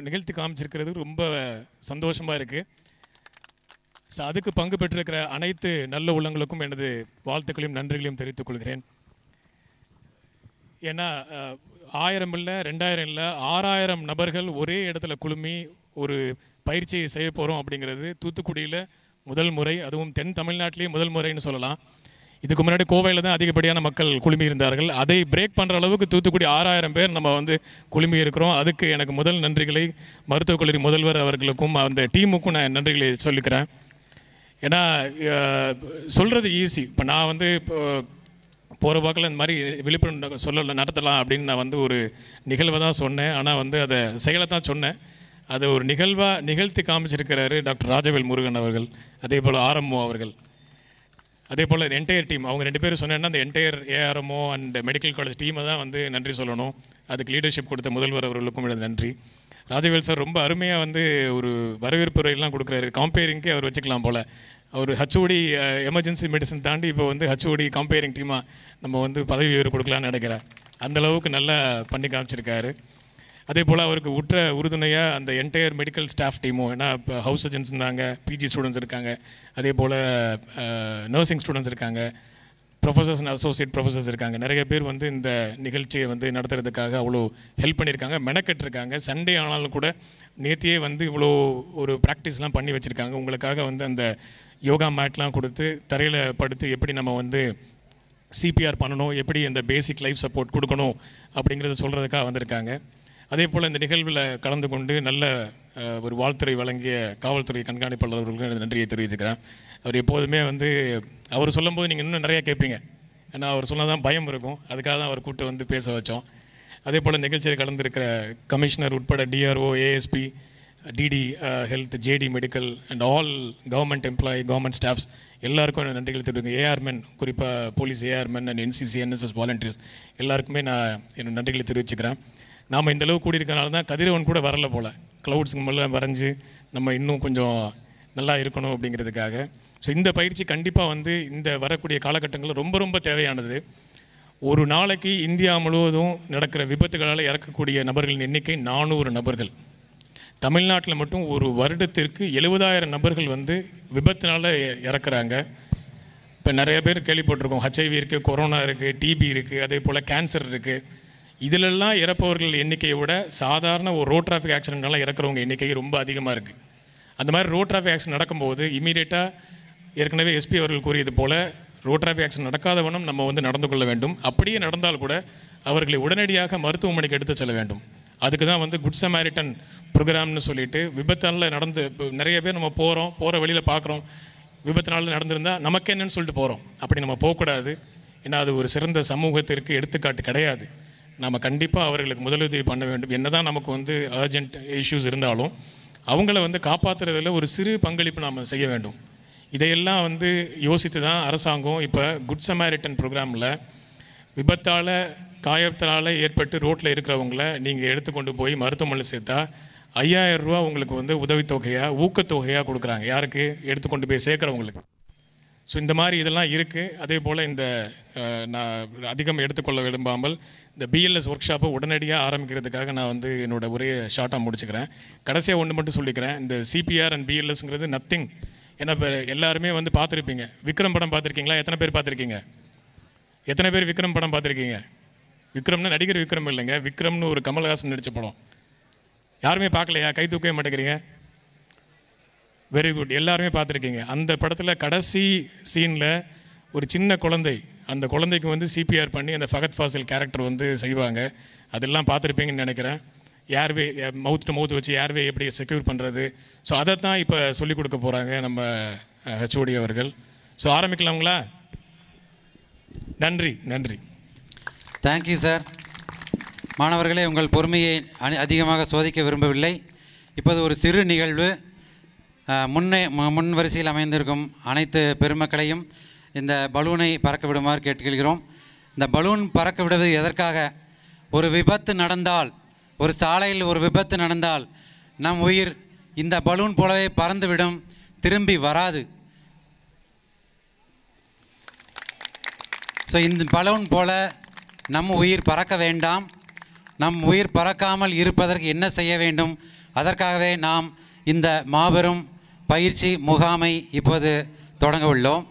நிகழ்த்தி காமிச்சிருக்கிறது ரொம்ப சந்தோஷமாக இருக்குது. ஸோ அதுக்கு பங்கு பெற்றிருக்கிற அனைத்து நல்ல உள்ளங்களுக்கும் எனது வாழ்த்துக்களையும் நன்றிகளையும் தெரிவித்துக் கொள்கிறேன். ஏன்னா 1000 இல்லை, 2000 இல்லை, 6000 நபர்கள் ஒரே இடத்துல குழுமி ஒரு பயிற்சியை செய்ய போகிறோம் அப்படிங்கிறது தூத்துக்குடியில் முதல் முறை, அதுவும் தென் தமிழ்நாட்டிலேயே முதல் முறைன்னு சொல்லலாம். இதுக்கு முன்னாடி கோவையில் தான் அதிகப்படியான மக்கள் குழுமி இருந்தார்கள். அதை பிரேக் பண்ணுற அளவுக்கு தூத்துக்குடி 6000 பேர் நம்ம குழுமி இருக்கிறோம். அதுக்கு எனக்கு முதல் நன்றிகளை மருத்துவக் கல்லூரி முதல்வர் அவர்களுக்கும் அந்த டீமுக்கும் நான் நன்றிகளை சொல்லிக்கிறேன். ஏன்னா சொல்கிறது ஈஸி. இப்போ நான் போகிற வாக்கில் இந்த மாதிரி விழிப்புணர்வு நடத்தலாம் அப்படின்னு நான் ஒரு நிகழ்வை தான் சொன்னேன். ஆனால் அதை செயலை தான் சொன்னேன். அதை ஒரு நிகழ்வாக நிகழ்த்தி காமிச்சிருக்கிறாரு டாக்டர் ராஜவேல் முருகன் அவர்கள், அதே போல் ஆர்எம்ஓ அவர்கள், அதே போல் என்டையர் டீம். அவங்க 2 பேரும் சொன்னேன்னா அந்த entire armour and medical college டீமை தான் நன்றி சொல்லணும். அதுக்கு லீடர்ஷிப் கொடுத்த முதல்வர் அவர்களுக்கும் எனது நன்றி. ராஜவேல் சார் ரொம்ப அருமையாக ஒரு வரவேற்பு உரையெல்லாம் கொடுக்குறாரு. காம்பேரிங்கே அவர் வச்சுக்கலாம் போல். அவர் ஹச்ஓடி எமர்ஜென்சி மெடிசன் தாண்டி இப்போ ஹச்ஓடி காம்பேரிங் டீமாக நம்ம பதவி உயர்வு கொடுக்கலான்னு நினைக்கிறேன். அந்தளவுக்கு நல்லா பண்ணி காமிச்சிருக்காரு. அதே போல் அவருக்கு உற்ற உறுதுணையாக அந்த என்டையர் மெடிக்கல் ஸ்டாஃப் டீமும், ஏன்னா இப்போ ஹவுஸ் சர்ஜன்ஸ் இருந்தாங்க, பிஜி ஸ்டூடெண்ட்ஸ் இருக்காங்க, அதே போல் நர்சிங் ஸ்டூடெண்ட்ஸ் இருக்காங்க, ப்ரொஃபஸர்ஸ் அண்ட் அசோசியேட் ப்ரொஃபஸர்ஸ் இருக்காங்க. நிறைய பேர் இந்த நிகழ்ச்சியை நடத்துறதுக்காக அவ்வளோ ஹெல்ப் பண்ணியிருக்காங்க, மெனக்கெட்டிருக்காங்க. சண்டே ஆனாலும் கூட நேத்தியே இவ்வளோ ஒரு ப்ராக்டிஸ்லாம் பண்ணி வச்சுருக்காங்க. உங்களுக்காக அந்த யோகா மேட்லாம் கொடுத்து தரையில் படுத்து எப்படி நம்ம சிபிஆர் பண்ணணும், எப்படி அந்த பேசிக் லைஃப் சப்போர்ட் கொடுக்கணும் அப்படிங்கிறத சொல்கிறதுக்காக வந்திருக்காங்க. அதே போல் இந்த நிகழ்வில் கலந்து கொண்டு நல்ல ஒரு வாழ்த்துறை வழங்கிய காவல்துறை கண்காணிப்பாளர் அவர்களுக்கு எனது நன்றியை தெரிவிச்சுக்கிறேன். அவர் எப்போதுமே அவர் சொல்லும்போது நீங்கள் இன்னும் நிறையா கேட்பீங்க. ஏன்னா அவர் சொன்னால் தான் பயம் இருக்கும். அதுக்காக தான் அவர் கூப்பிட்டு பேச வச்சோம். அதே போல் நிகழ்ச்சியில் கலந்திருக்கிற கமிஷனர் உட்பட DRO, ASP, DD health, JD medical and all government employee, government staffs எல்லாருக்கும் நான் நன்றிகள் தெரிவிக்கிறேன். ஏஆர்மென், குறிப்பாக police AR men and NCC, NSS volunteers எல்லாருக்குமே நான் என்னோட நன்றிகளை தெரிவிச்சுக்கிறேன். நாம் இந்தளவு கூடியிருக்கனால தான் கதிரவன் கூட வரல போல், க்ளவுட்ஸுக்கு மேலே வரைஞ்சி நம்ம இன்னும் கொஞ்சம் நல்லா இருக்கணும் அப்படிங்கிறதுக்காக. ஸோ இந்த பயிற்சி கண்டிப்பாக வந்து இந்த வரக்கூடிய காலகட்டங்களில் ரொம்ப ரொம்ப தேவையானது. ஒரு நாளைக்கு இந்தியா முழுவதும் நடக்கிற விபத்துகளால் இறக்கக்கூடிய நபர்களின் எண்ணிக்கை 400 நபர்கள். தமிழ்நாட்டில் மட்டும் ஒரு வருடத்திற்கு 70,000 நபர்கள் வந்து விபத்தினால் இறக்குறாங்க. இப்போ நிறைய பேர் கேள்விப்பட்டிருக்கோம், ஹெச்ஐவி இருக்குது, கொரோனா இருக்குது, டிபி இருக்குது, அதே போல் கேன்சர் இருக்குது. இதிலெல்லாம் இறப்பவர்கள் எண்ணிக்கையை விட சாதாரண ஒரு ரோட் டிராஃபிக் ஆக்சிடென்ட்னால இறக்குறவங்க எண்ணிக்கை ரொம்ப அதிகமாக இருக்குது. அந்த மாதிரி ரோட் டிராஃபிக் ஆக்சிடென்ட் நடக்கும்போது இமீடியட்டாக ஏற்கனவே எஸ்பி அவர்கள் கூறியது போல் ரோட் டிராஃபிக் ஆக்சிடென்ட் நடக்காதவனும் நம்ம வந்து நடந்து கொள்ள வேண்டும். அப்படியே நடந்தால் கூட அவர்களை உடனடியாக மருத்துவமனைக்கு எடுத்து செல்ல வேண்டும். அதுக்கு தான் வந்து குட் சமாரிட்டன் ப்ரோக்ராம்னு சொல்லிட்டு விபத்தால் நிறைய பேர் நம்ம போகிற வழியில் பார்க்குறோம், விபத்தினால நடந்திருந்தால் நமக்கு என்னன்னு சொல்லிட்டு போகிறோம். அப்படி நம்ம போகக்கூடாது. ஏன்னா அது ஒரு சிறந்த சமூகத்திற்கு எடுத்துக்காட்டு கிடையாது. நம்ம கண்டிப்பாக அவர்களுக்கு முதலுதவி பண்ண வேண்டும். என்ன தான் நமக்கு வந்து அர்ஜென்ட் இஷ்யூஸ் இருந்தாலும் அவங்கள வந்து காப்பாற்றுறதுல ஒரு சிறு பங்களிப்பு நாம் செய்ய வேண்டும். இதையெல்லாம் வந்து யோசித்து தான் அரசாங்கம் இப்போ குட் சமாரிட்டன் ப்ரோக்ராமில் விபத்தால் காயத்தினால் ஏற்பட்டு ரோட்டில் இருக்கிறவங்கள நீங்கள் எடுத்துக்கொண்டு போய் மருத்துவமனையில் சேர்த்தா 5,000 ரூபா உங்களுக்கு வந்து உதவித்தொகையாக, ஊக்கத்தொகையாக கொடுக்குறாங்க. யாருக்கு? எடுத்துக்கொண்டு போய் சேர்க்குறவங்களுக்கு. ஸோ இந்த மாதிரி இதெல்லாம் இருக்குது. அதே போல் இந்த நான் அதிகம் எடுத்துக்கொள்ள விரும்பாமல் இந்த பிஎல்எஸ் ஒர்க் ஷாப்பை உடனடியாக ஆரம்பிக்கிறதுக்காக நான் வந்து என்னோடய ஒரே ஷார்ட்டாக முடிச்சுக்கிறேன். கடைசியாக ஒன்று மட்டும் சொல்லிக்கிறேன், இந்த சிபிஆர் அண்ட் பிஎல்எஸ்ங்கிறது நத்திங். ஏன்னா இப்போ எல்லாருமே வந்து பார்த்துருப்பீங்க. விக்ரம் படம் பார்த்துருக்கீங்களா? எத்தனை பேர் பார்த்துருக்கீங்க? எத்தனை பேர் விக்ரம் படம் பார்த்துருக்கீங்க? விக்ரம்னா நடிகர் விக்ரம் இல்லைங்க, விக்ரம்னு ஒரு கமல்ஹாசன் நடித்த படம். யாருமே பார்க்கலையா? கை தூக்கவே மாட்டேங்கிறீங்க. வெரி குட், எல்லாருமே பார்த்துருக்கீங்க. அந்த படத்தில் கடைசி சீனில் ஒரு சின்ன குழந்தை, அந்த குழந்தைக்கு வந்து சிபிஆர் பண்ணி அந்த ஃபகத் ஃபாசில் கேரக்டர் வந்து செய்வாங்க. அதெல்லாம் பார்த்துருப்பீங்கன்னு நினைக்கிறேன். ஏர்வே மவுத் டு மவுத் வச்சு ஏர்வே எப்படி செக்யூர் பண்ணுறது, ஸோ அதை தான் இப்போ சொல்லிக் கொடுக்க போகிறாங்க நம்ம ஹெச்ஓடி அவர்கள். ஸோ ஆரம்பிக்கலாங்களா? நன்றி. Thank you sir. மாணவர்களே, உங்கள் பொறுமையை அதிகமாக சோதிக்க விரும்பவில்லை. இப்போது ஒரு சிறு நிகழ்வு. முன் வரிசையில் அமைந்திருக்கும் அனைத்து பெருமக்களையும் இந்த பலூனை பறக்க விடுமாறு கேட்டுக்கொள்கிறோம். இந்த பலூன் பறக்க விடுவது எதற்காக? ஒரு விபத்து நடந்தால், ஒரு சாலையில் ஒரு விபத்து நடந்தால் நம் உயிர் இந்த பலூன் போலவே பறந்துவிடும், திரும்பி வராது. ஸோ இந்த பலூன் போல நம் உயிர் பறக்க வேண்டாம். நம் உயிர் பறக்காமல் இருப்பதற்கு என்ன செய்ய வேண்டும்? அதற்காகவே நாம் இந்த மாபெரும் பயிற்சி முகாமை இப்போது தொடங்க உள்ளோம்.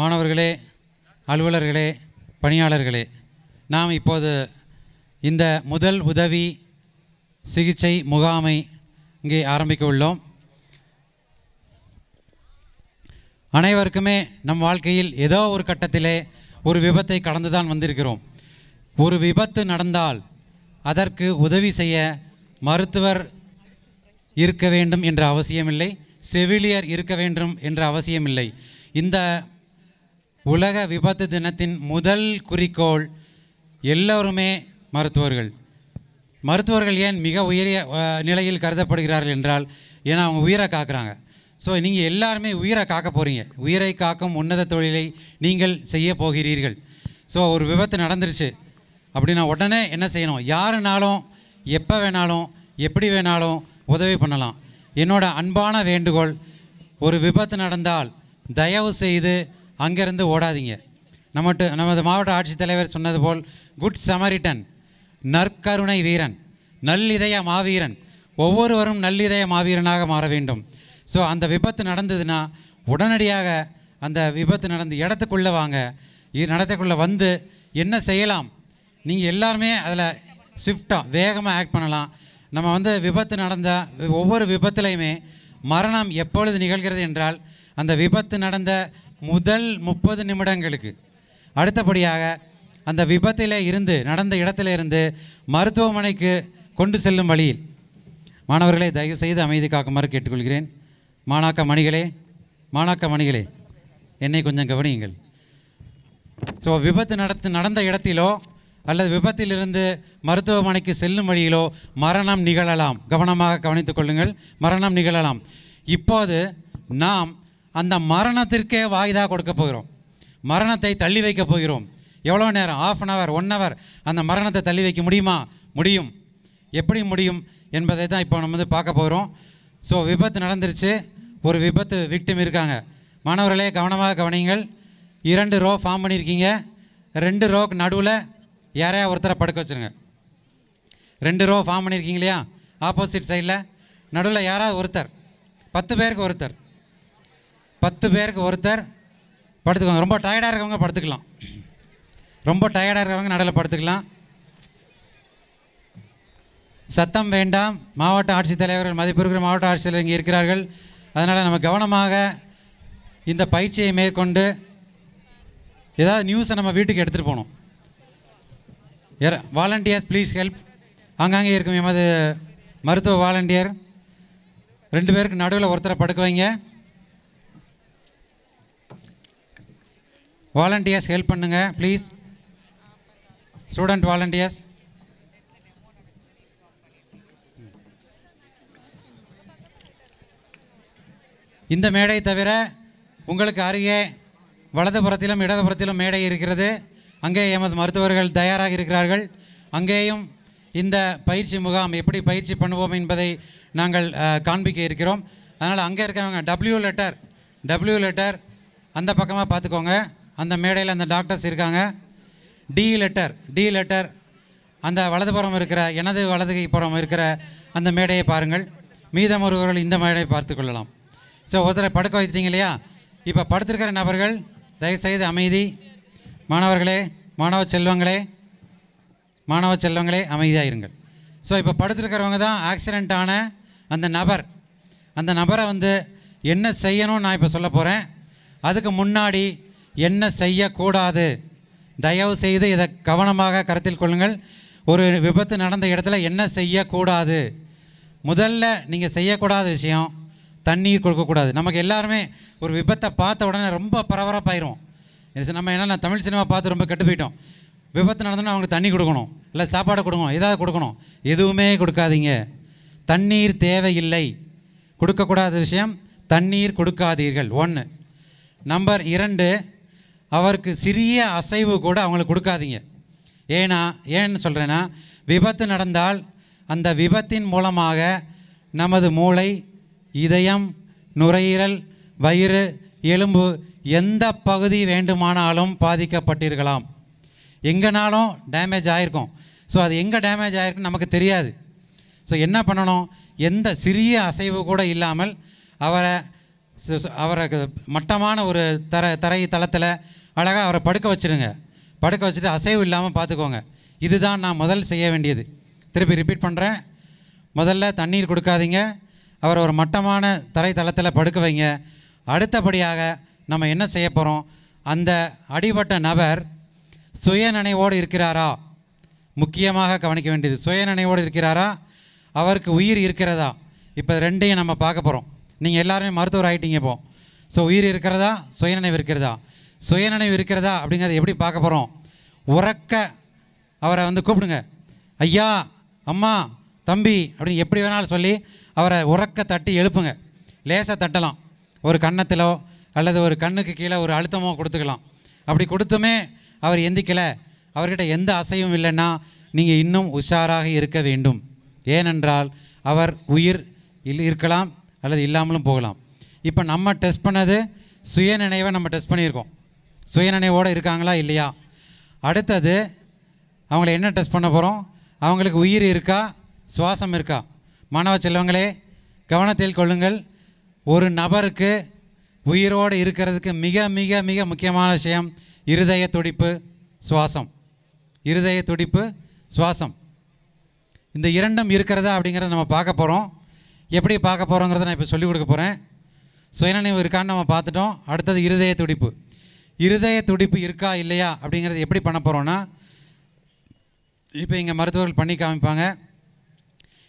மாணவர்களே, அலுவலர்களே, பணியாளர்களே, நாம் இப்போது இந்த முதல் உதவி சிகிச்சை முகாமை இங்கே ஆரம்பிக்க உள்ளோம். அனைவருக்குமே நம் வாழ்க்கையில் ஏதோ ஒரு கட்டத்திலே ஒரு விபத்தை கடந்து தான் வந்திருக்கிறோம். ஒரு விபத்து நடந்தால் அதற்கு உதவி செய்ய மருத்துவர் இருக்க வேண்டும் என்ற அவசியமில்லை, செவிலியர் இருக்க வேண்டும் என்ற அவசியமில்லை. இந்த உலக விபத்து தினத்தின் முதல் குறிக்கோள் எல்லோருமே மருத்துவர்கள். மருத்துவர்கள் ஏன் மிக உயரிய நிலையில் கருதப்படுகிறார்கள் என்றால் ஏன்னா அவங்க உயிரை காக்குறாங்க. ஸோ நீங்கள் எல்லாருமே உயிரை காக்க போகிறீங்க. உயிரை காக்கும் உன்னத தொழிலை நீங்கள் செய்ய போகிறீர்கள். ஸோ ஒரு விபத்து நடந்துருச்சு அப்படின்னா உடனே என்ன செய்யணும்? யாருனாலும் எப்போ வேணாலும் எப்படி வேணாலும் உதவி பண்ணலாம். என்னோட அன்பான வேண்டுகோள், ஒரு விபத்து நடந்தால் தயவு செய்து அங்கேருந்து ஓடாதீங்க. நமது மாவட்ட ஆட்சித்தலைவர் சொன்னது போல் குட் சமரிட்டன், நற்கருணை வீரன், நல்லிதய மாவீரன், ஒவ்வொருவரும் நல்லிதய மாவீரனாக மாற வேண்டும். ஸோ அந்த விபத்து நடந்ததுன்னா உடனடியாக அந்த விபத்து நடந்த இடத்துக்குள்ளே வாங்க. இடத்துக்குள்ளே வந்து என்ன செய்யலாம்? நீங்கள் எல்லாருமே அதில் ஸ்விஃப்டாக வேகமாக ஆக்ட் பண்ணலாம். நம்ம விபத்து நடந்த ஒவ்வொரு விபத்துலையுமே மரணம் எப்பொழுது நிகழ்கிறது என்றால் அந்த விபத்து நடந்த முதல் 30 நிமிடங்களுக்கு, அடுத்தபடியாக அந்த விபத்தில் இருந்து நடந்த இடத்துல இருந்து மருத்துவமனைக்கு கொண்டு செல்லும் வழியில். மாணவர்களை தயவு செய்து அமைதி காக்குமாறு கேட்டுக்கொள்கிறேன். மாணாக்க மணிகளே என்னை கொஞ்சம் கவனியுங்கள். ஸோ விபத்து நடந்த இடத்திலோ அல்லது விபத்திலிருந்து மருத்துவமனைக்கு செல்லும் வழியிலோ மரணம் நிகழலாம். கவனமாக கவனித்துக் கொள்ளுங்கள், மரணம் நிகழலாம். இப்போது நாம் அந்த மரணத்திற்கே வாய்தா கொடுக்க போகிறோம். மரணத்தை தள்ளி வைக்க போகிறோம். எவ்வளோ நேரம்? 1/2 hour 1 hour அந்த மரணத்தை தள்ளி வைக்க முடியுமா? முடியும். எப்படி முடியும் என்பதை தான் இப்போ நம்ம பார்க்க போகிறோம். ஸோ விபத்து நடந்துருச்சு, ஒரு விபத்து விக்டிம் இருக்காங்க. மாணவர்களே கவனமாக கவனிங்கள். 2 ரோ ஃபார்ம் பண்ணியிருக்கீங்க. 2 ரோக்கு நடுவில் யாரையா ஒருத்தரை படுக்க வச்சுருங்க. 2 ரோ ஃபார்ம் பண்ணியிருக்கீங்க இல்லையா? ஆப்போசிட் சைடில் நடுவில் யாராவது ஒருத்தர், 10 பேருக்கு ஒருத்தர், 10 பேருக்கு ஒருத்தர் படுத்துக்கோங்க. ரொம்ப டயர்டாக இருக்கவங்க படுத்துக்கலாம். ரொம்ப டயர்டாக இருக்கிறவங்க நடுவில் படுத்துக்கலாம். சத்தம் வேண்டாம். மாவட்ட ஆட்சித்தலைவர்கள், மதிப்பிற்குரிய மாவட்ட ஆட்சித்தலைவர் இங்கே இருக்கிறார்கள். அதனால் நம்ம கவனமாக இந்த பயிற்சியை மேற்கொண்டு ஏதாவது நியூஸை நம்ம வீட்டுக்கு எடுத்துகிட்டு போகணும். Volunteers please help. ஆங்காங்கே இருக்கும் எமது மருத்துவ வாலண்டியர் 2 பேருக்கு நடுவில் ஒருத்தரை படுக்க வைங்க. வாலண்டியர்ஸ் ஹெல்ப் பண்ணுங்க ப்ளீஸ். Student volunteers. இந்த மேடை தவிர உங்களுக்கு அருகே வலதுபுறத்திலும் இடதுபுறத்திலும் மேடை இருக்கிறது. அங்கே எமது மருத்துவர்கள் தயாராக இருக்கிறார்கள். அங்கேயும் இந்த பயிற்சி முகாம் எப்படி பயிற்சி பண்ணுவோம் என்பதை நாங்கள் காண்பிக்க இருக்கிறோம். அதனால் அங்கே இருக்கிறவங்க டபிள்யூ லெட்டர் அந்த பக்கமாக பார்த்துக்கோங்க. அந்த மேடையில் அந்த டாக்டர்ஸ் இருக்காங்க. டி லெட்டர் அந்த வலதுபுறம் இருக்கிற, எனது வலதுகை புறம் இருக்கிற அந்த மேடையை பாருங்கள். மீதம் ஒருவர்கள் இந்த மேடையை பார்த்து கொள்ளலாம். ஸோ ஒருத்தரை படுக்க வைச்சிட்டிங்க இல்லையா? இப்போ படுத்திருக்கிற நபர்கள் தயவுசெய்து அமைதி. மாணவ செல்வங்களே அமைதியாக இருங்கள். ஸோ இப்போ படுத்திருக்கிறவங்க தான் ஆக்சிடெண்ட் ஆன அந்த நபரை என்ன செய்யணும்னு நான் இப்போ சொல்ல போகிறேன். அதுக்கு முன்னாடி என்ன செய்யக்கூடாது, தயவு செய்து இதை கவனமாக கருத்தில் கொள்ளுங்கள். ஒரு விபத்து நடந்த இடத்துல என்ன செய்யக்கூடாது? முதல்ல நீங்கள் செய்யக்கூடாத விஷயம், தண்ணீர் கொடுக்கக்கூடாது. நமக்கு எல்லாருமே ஒரு விபத்தை பார்த்த உடனே ரொம்ப பரபரப்பாயிரும். நம்ம என்ன தமிழ் சினிமா பார்த்து ரொம்ப கெட்டு போயிட்டோம். விபத்து நடந்தோன்னா அவங்களுக்கு தண்ணி கொடுக்கணும், இல்லை சாப்பாடு கொடுக்கணும், ஏதாவது கொடுக்கணும். எதுவுமே கொடுக்காதீங்க. தண்ணீர் தேவையில்லை. கொடுக்கக்கூடாத விஷயம், தண்ணீர் கொடுக்காதீர்கள். 1. நம்பர் 2, அவருக்கு சிறிய அசைவு கூட அவங்களுக்கு கொடுக்காதீங்க. ஏன்னு சொல்கிறேன்னா, விபத்து நடந்தால் அந்த விபத்தின் மூலமாக நமது மூளை, இதயம், நுரையீரல், வயிறு, எலும்பு எந்த பகுதி வேண்டுமானாலும் பாதிக்கப்பட்டிருக்கலாம். எங்கேனாலும் டேமேஜ் ஆகிருக்கும். ஸோ அது எங்கே டேமேஜ் ஆகிருக்குன்னு நமக்கு தெரியாது. ஸோ என்ன பண்ணணும்? எந்த சிறிய அசைவு கூட இல்லாமல் அவரை மட்டமான ஒரு தரை தளத்தில் அழகாக அவரை படுக்க வச்சுடுங்க. படுக்க வச்சுட்டு அசைவு இல்லாமல் பார்த்துக்கோங்க. இதுதான் நான் முதல் செய்ய வேண்டியது. திருப்பி ரிப்பீட் பண்ணுறேன். முதல்ல தண்ணீர் கொடுக்காதீங்க. அவரை ஒரு மட்டமான தரை தளத்தில் படுக்க வைங்க. அடுத்தபடியாக நம்ம என்ன செய்ய போகிறோம்? அந்த அடிபட்ட நபர் சுயநினைவோடு இருக்கிறாரா? முக்கியமாக கவனிக்க வேண்டியது, சுயநினைவோடு இருக்கிறாரா? அவருக்கு உயிர் இருக்கிறதா? இப்போ 2ஐயும் நம்ம பார்க்க போகிறோம். நீங்கள் எல்லாருமே மருத்துவர் ஆகிட்டீங்க இப்போ. ஸோ உயிர் இருக்கிறதா, சுயநினைவு இருக்கிறதா? சுயநினைவு இருக்கிறதா அப்படிங்கிறத எப்படி பார்க்க போகிறோம்? உறக்க அவரை கூப்பிடுங்க. ஐயா அம்மா தம்பி அப்படின்னு எப்படி வேணாலும் சொல்லி அவரை உறக்க தட்டி எழுப்புங்க. லேசாக தட்டலாம், ஒரு கன்னத்திலோ அல்லது ஒரு கண்ணுக்கு கீழே ஒரு அழுத்தமோ கொடுத்துக்கலாம். அப்படி கொடுத்துமே அவர் எந்திக்கலை, அவர்கிட்ட எந்த அசையும் இல்லைன்னா நீங்கள் இன்னும் உஷாராக இருக்க வேண்டும். ஏனென்றால் அவர் உயிர் இருக்கலாம் அல்லது இல்லாமலும் போகலாம். இப்போ நம்ம டெஸ்ட் பண்ணது சுயநினைவை நம்ம டெஸ்ட் பண்ணியிருக்கோம். சுயநினைவோடு இருக்காங்களா இல்லையா. அடுத்தது அவங்கள என்ன டெஸ்ட் பண்ண போகிறோம், அவங்களுக்கு உயிர் இருக்கா, சுவாசம் இருக்கா. மாணவ செல்வங்களே கவனத்தில் கொள்ளுங்கள். ஒரு நபருக்கு உயிரோடு இருக்கிறதுக்கு மிக மிக மிக முக்கியமான விஷயம் இருதய துடிப்பு, சுவாசம். இருதய துடிப்பு, சுவாசம், இந்த இரண்டும் இருக்கிறதா அப்படிங்கிறத நம்ம பார்க்க போகிறோம். எப்படி பார்க்க போகிறோங்கிறத நான் இப்போ சொல்லிக் கொடுக்க போகிறேன். சுயநினைவு இருக்கான்னு நம்ம பார்த்துட்டோம். அடுத்தது இருதய துடிப்பு. இருதய துடிப்பு இருக்கா இல்லையா அப்படிங்கிறது எப்படி பண்ண போகிறோன்னா, இப்போ இங்கே மருத்துவர்கள் பண்ணி காமிப்பாங்க.